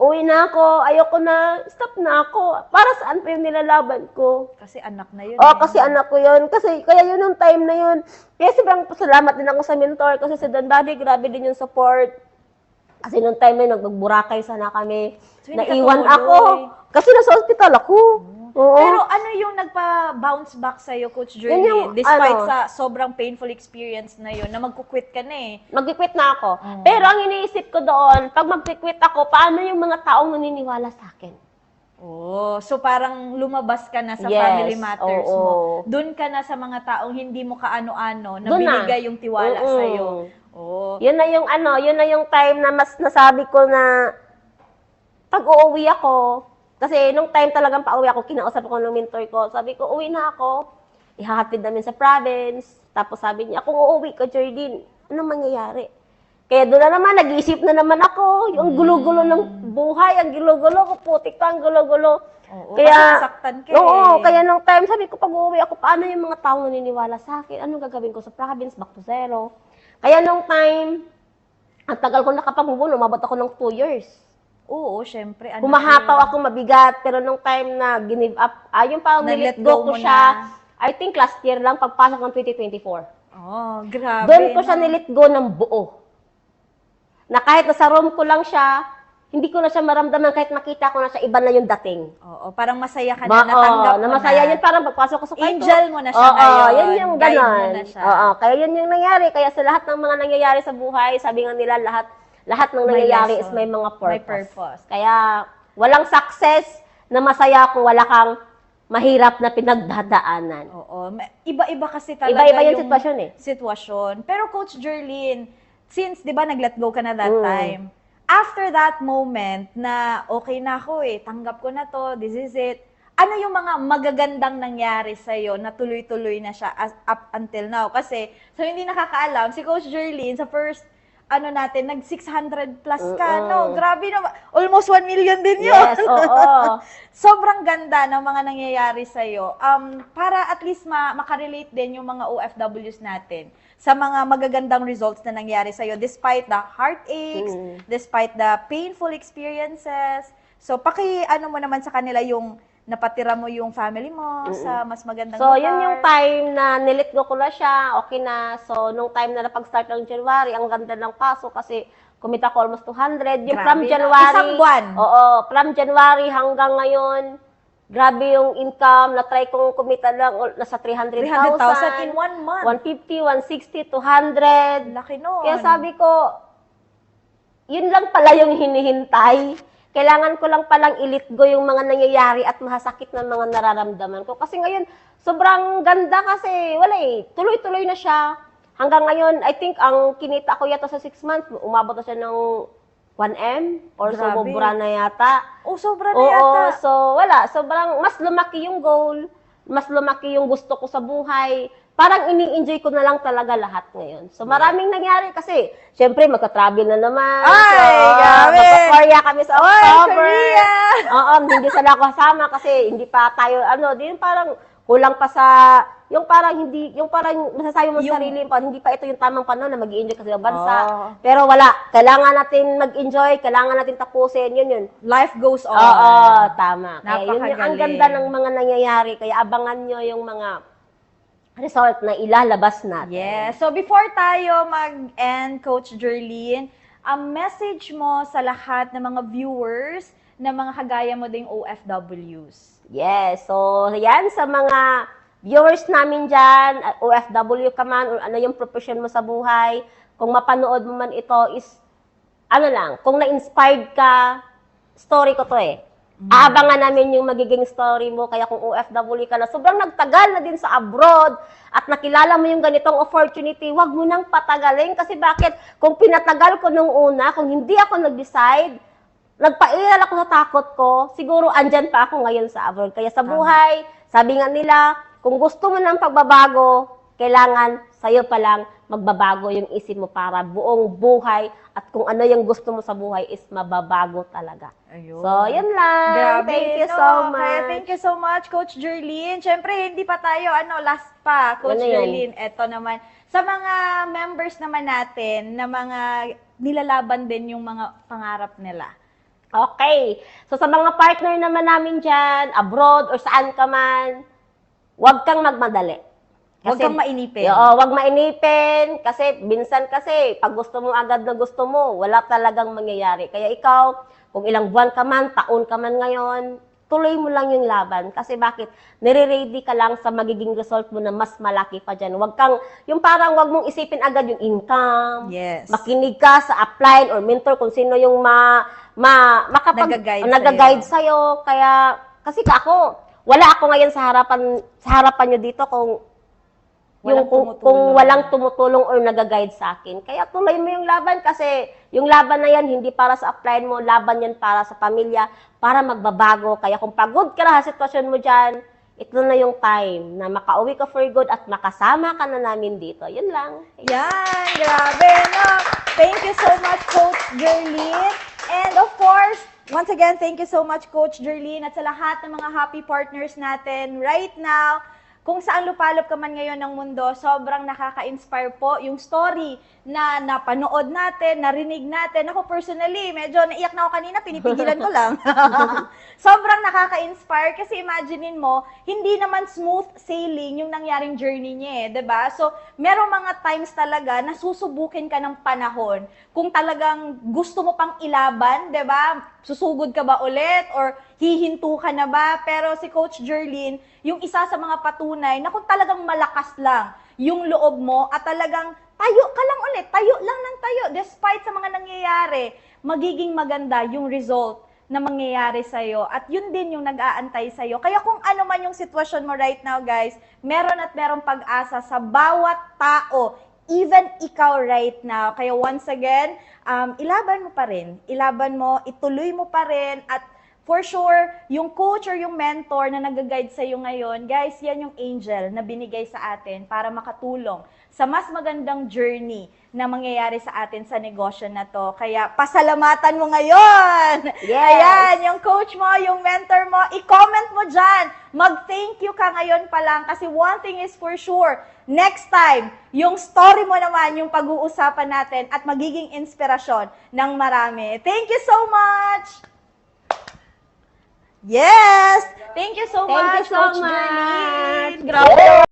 uwi na ako, ayoko na, stop na ako. Para saan pa yung nilalaban ko? Kasi anak na yun. Kasi anak ko yun. Kasi, kaya yun yung time na yun. Kaya sobrang salamat din ako sa mentor kasi si Don Bobby, grabe din yung support. Kasi nung time na yun, nagburakay sana kami. So, hindi ka Naiwan tumuloy. ako. Kasi nasa hospital ako. Oo. Pero ano yung nagpa-bounce back sa'yo, Coach Yun Jerlyn? yung, Despite ano, sa sobrang painful experience na yun, na magkukwit ka na eh. mag-quit na ako. Pero ang iniisip ko doon, pag mag-quit ako, paano yung mga taong naniniwala sa akin? Oh, so parang lumabas ka na sa Yes, family matters oo. mo. Doon ka na sa mga taong hindi mo kaano-ano, na Doon na. binigay yung tiwala Mm-mm. sa'yo. Oh. Yun na yung time na mas nasabi ko na pag uuwi ako, kasi nung time talagang pauwi ako, kinausap ako ng mentor ko, sabi ko, uwi na ako, ihahatid namin sa province, tapos sabi niya, kung uuwi ka, Jardine, anong mangyayari? Kaya doon na naman, nag-iisip na naman ako, yung gulo-gulo ng buhay, ang gulo-gulo ko, putik pa, ang gulo-gulo. Oo, Kaya, kasi nasaktan ka oo, eh. kaya nung time, sabi ko, pag uuwi ako, paano yung mga taong naniniwala sa akin? Anong gagawin ko sa province, back to zero? Kaya nung time, ang tagal ko nakapag-move, umabot ako ng 2 years. Oo, syempre. Anak Humahataw yun. ako mabigat, pero nung time na give up, yung parang Na-let nilet go go ko mo siya, na. I think last year lang, pagpasok ng 2024. Oh, grabe. Doon ko siya no? nilet go ng buo. Na kahit nasa room ko lang siya, hindi ko na siya maramdaman kahit makita ko na siya, iba na yung dating. Oo, parang masaya ka na, natanggap mo na masaya na. yun, parang pagpasok ko sa kwarto. Angel mo na siya Oo, ngayon. yun yung Guide mo ganon. na siya. Oo, kaya yun yung nangyari. Kaya sa lahat ng mga nangyayari sa buhay, sabi nga nila, lahat ng May nangyayari lesson. is may mga purpose. May purpose. Kaya walang success na masaya kung wala kang mahirap na pinagdadaanan. Oo. Iba-iba kasi talaga Iba-iba yung sitwasyon eh. sitwasyon. Pero Coach Jerlyn, since 'di ba nag-let go ka na that Mm. time, after that moment na okay na ako tanggap ko na to, this is it. Ano yung mga magagandang nangyari sa'yo na tuloy-tuloy na siya up until now? Kasi, so hindi nakakaalam, si Coach Jerlyn sa first natin, nag 600 plus ka, no? Grabe naman. Almost 1 million din yun. Yes, oo. Sobrang ganda ng mga nangyayari sa'yo. Para at least makarelate din yung mga OFWs natin sa mga magagandang results na nangyari sa'yo despite the heartaches, despite the painful experiences. So, ano mo naman sa kanila yung napatira mo yung family mo sa mas magandang So, lugar. yun yung time na nilit ko na siya, okay na. So, nung time na napag-start ng January, ang ganda ng paso kasi kumita ko almost 200. Yung Grabe, from no? January, Isang buwan. Oo, from January hanggang ngayon, grabe yung income. Na-try kong kumita lang, nasa 300,000. 300,000 in 1 month. 150, 160, 200. Laki nun. Kaya sabi ko, yun lang pala yung hinihintay. Kailangan ko lang palang i-let go yung mga nangyayari at mahasakit na mga nararamdaman ko. Kasi ngayon, sobrang ganda kasi, wala tuloy-tuloy na siya. Hanggang ngayon, I think, ang kinita ko yata sa 6 months, umabot na siya ng 1M or Grabe. sobra na yata. Sobra na Oo, yata. so wala. Sobrang, mas lumaki yung goal, mas lumaki yung gusto ko sa buhay. Parang ini-enjoy ko na lang talaga lahat ngayon. So maraming nangyari kasi, syempre magka-travel na naman. Ay, grabe! Magka-Korea kami sa October. Korea! Oo, hindi sana ako kasama kasi hindi pa tayo, din parang kulang pa sa, yung parang masasabi mo sa sarili mo, hindi pa ito yung tamang panahon na mag-i-enjoy kasi sa bansa. Oh. Pero wala, kailangan natin mag-enjoy, kailangan natin tapusin, yun. Life goes on. Oo, tama. Kaya yun yung ang Napakagaling. ganda ng mga nangyayari, kaya abangan nyo yung mga result na ilalabas natin. Yes. So before tayo mag-end, Coach Jerlyn, ang message mo sa lahat ng mga viewers na mga kagaya mo ding OFWs. Yes. So, yan sa mga viewers namin dyan, OFW ka man, or ano yung profession mo sa buhay, kung mapanood mo man ito is, kung na-inspired ka, story ko to Aabangan namin yung magiging story mo, kaya kung OFW ka na, sobrang nagtagal na din sa abroad, at nakilala mo yung ganitong opportunity, wag mo nang patagalin, kasi bakit? Kung pinatagal ko nung una, kung hindi ako nag-decide, nagpairal ako sa takot ko, siguro andyan pa ako ngayon sa abroad. Kaya sa buhay, sabi nga nila, kung gusto mo ng pagbabago, kailangan sa'yo pa lang magbabago yung isip mo para buong buhay at kung ano yung gusto mo sa buhay is mababago talaga. Ayun. So, yun lang. Grabe, Thank you no? so much. Kaya thank you so much, Coach Jerlyn. Siyempre, hindi pa tayo, last pa, Coach Ano yan? Jerlyn. Eto naman, sa mga members naman natin, na mga nilalaban din yung mga pangarap nila. Okay. So, sa mga partner naman namin dyan, abroad or saan ka man, huwag kang magmadali. Huwag kang mainipin. Oo, huwag mainipin. Kasi, minsan pag gusto mo agad na gusto mo, wala talagang mangyayari. Kaya ikaw, kung ilang buwan ka man, taon ka man ngayon, tuloy mo lang yung laban. Kasi bakit? Nire-ready ka lang sa magiging result mo na mas malaki pa dyan. Yung parang huwag mong isipin agad yung income. Yes. Makinig ka sa upline or mentor kung sino yung nag-guide sa'yo. Kaya, kasi wala ako ngayon sa harapan nyo dito kung walang tumutulong or nag-guide sa akin. Kaya tuloy mo yung laban kasi yung laban na yan, hindi para sa upline mo, laban yan para sa pamilya, para magbabago. Kaya kung pagod ka na sa sitwasyon mo dyan, ito na yung time na makauwi ka for good at makasama ka na namin dito. Yun lang. Yan, grabe, no? Thank you so much, Coach Jerlyn. And of course, once again, thank you so much, Coach Jerlyn, at sa lahat ng mga happy partners natin right now. Kung saan lupalop ka man ngayon ng mundo, sobrang nakaka-inspire po yung story na napanood natin, narinig natin. Ako personally, medyo naiyak na ako kanina, pinipigilan ko lang. Sobrang nakaka-inspire kasi imaginein mo, hindi naman smooth sailing yung nangyaring journey niya, 'di ba? So, merong mga times talaga na susubukin ka ng panahon. Kung talagang gusto mo pang ilaban, 'di ba? Susugod ka ba ulit or hihinto ka na ba? Pero si Coach Jerlyn, yung isa sa mga patunay na kung talagang malakas lang yung loob mo at talagang tayo ka lang ulit, tayo lang ng tayo, despite sa mga nangyayari, magiging maganda yung result na mangyayari sa'yo. At yun din yung nag-aantay sa'yo. Kaya kung ano man yung sitwasyon mo right now, guys, meron at merong pag-asa sa bawat tao, even ikaw right now. Kaya once again, ilaban mo pa rin. Ilaban mo, ituloy mo pa rin, at for sure, yung coach or yung mentor na nag-guide sa'yo ngayon, guys, yan yung angel na binigay sa atin para makatulong sa mas magandang journey na mangyayari sa atin sa negosyo na to. Kaya pasalamatan mo ngayon! Yes! Ayan, yung coach mo, yung mentor mo, i-comment mo dyan. Mag-thank you ka ngayon pa lang kasi one thing is for sure, next time, yung story mo naman yung pag-uusapan natin at magiging inspirasyon ng marami. Thank you so much! Yes! Thank you so Thank you much, so Coach much. Darlene. Grabe.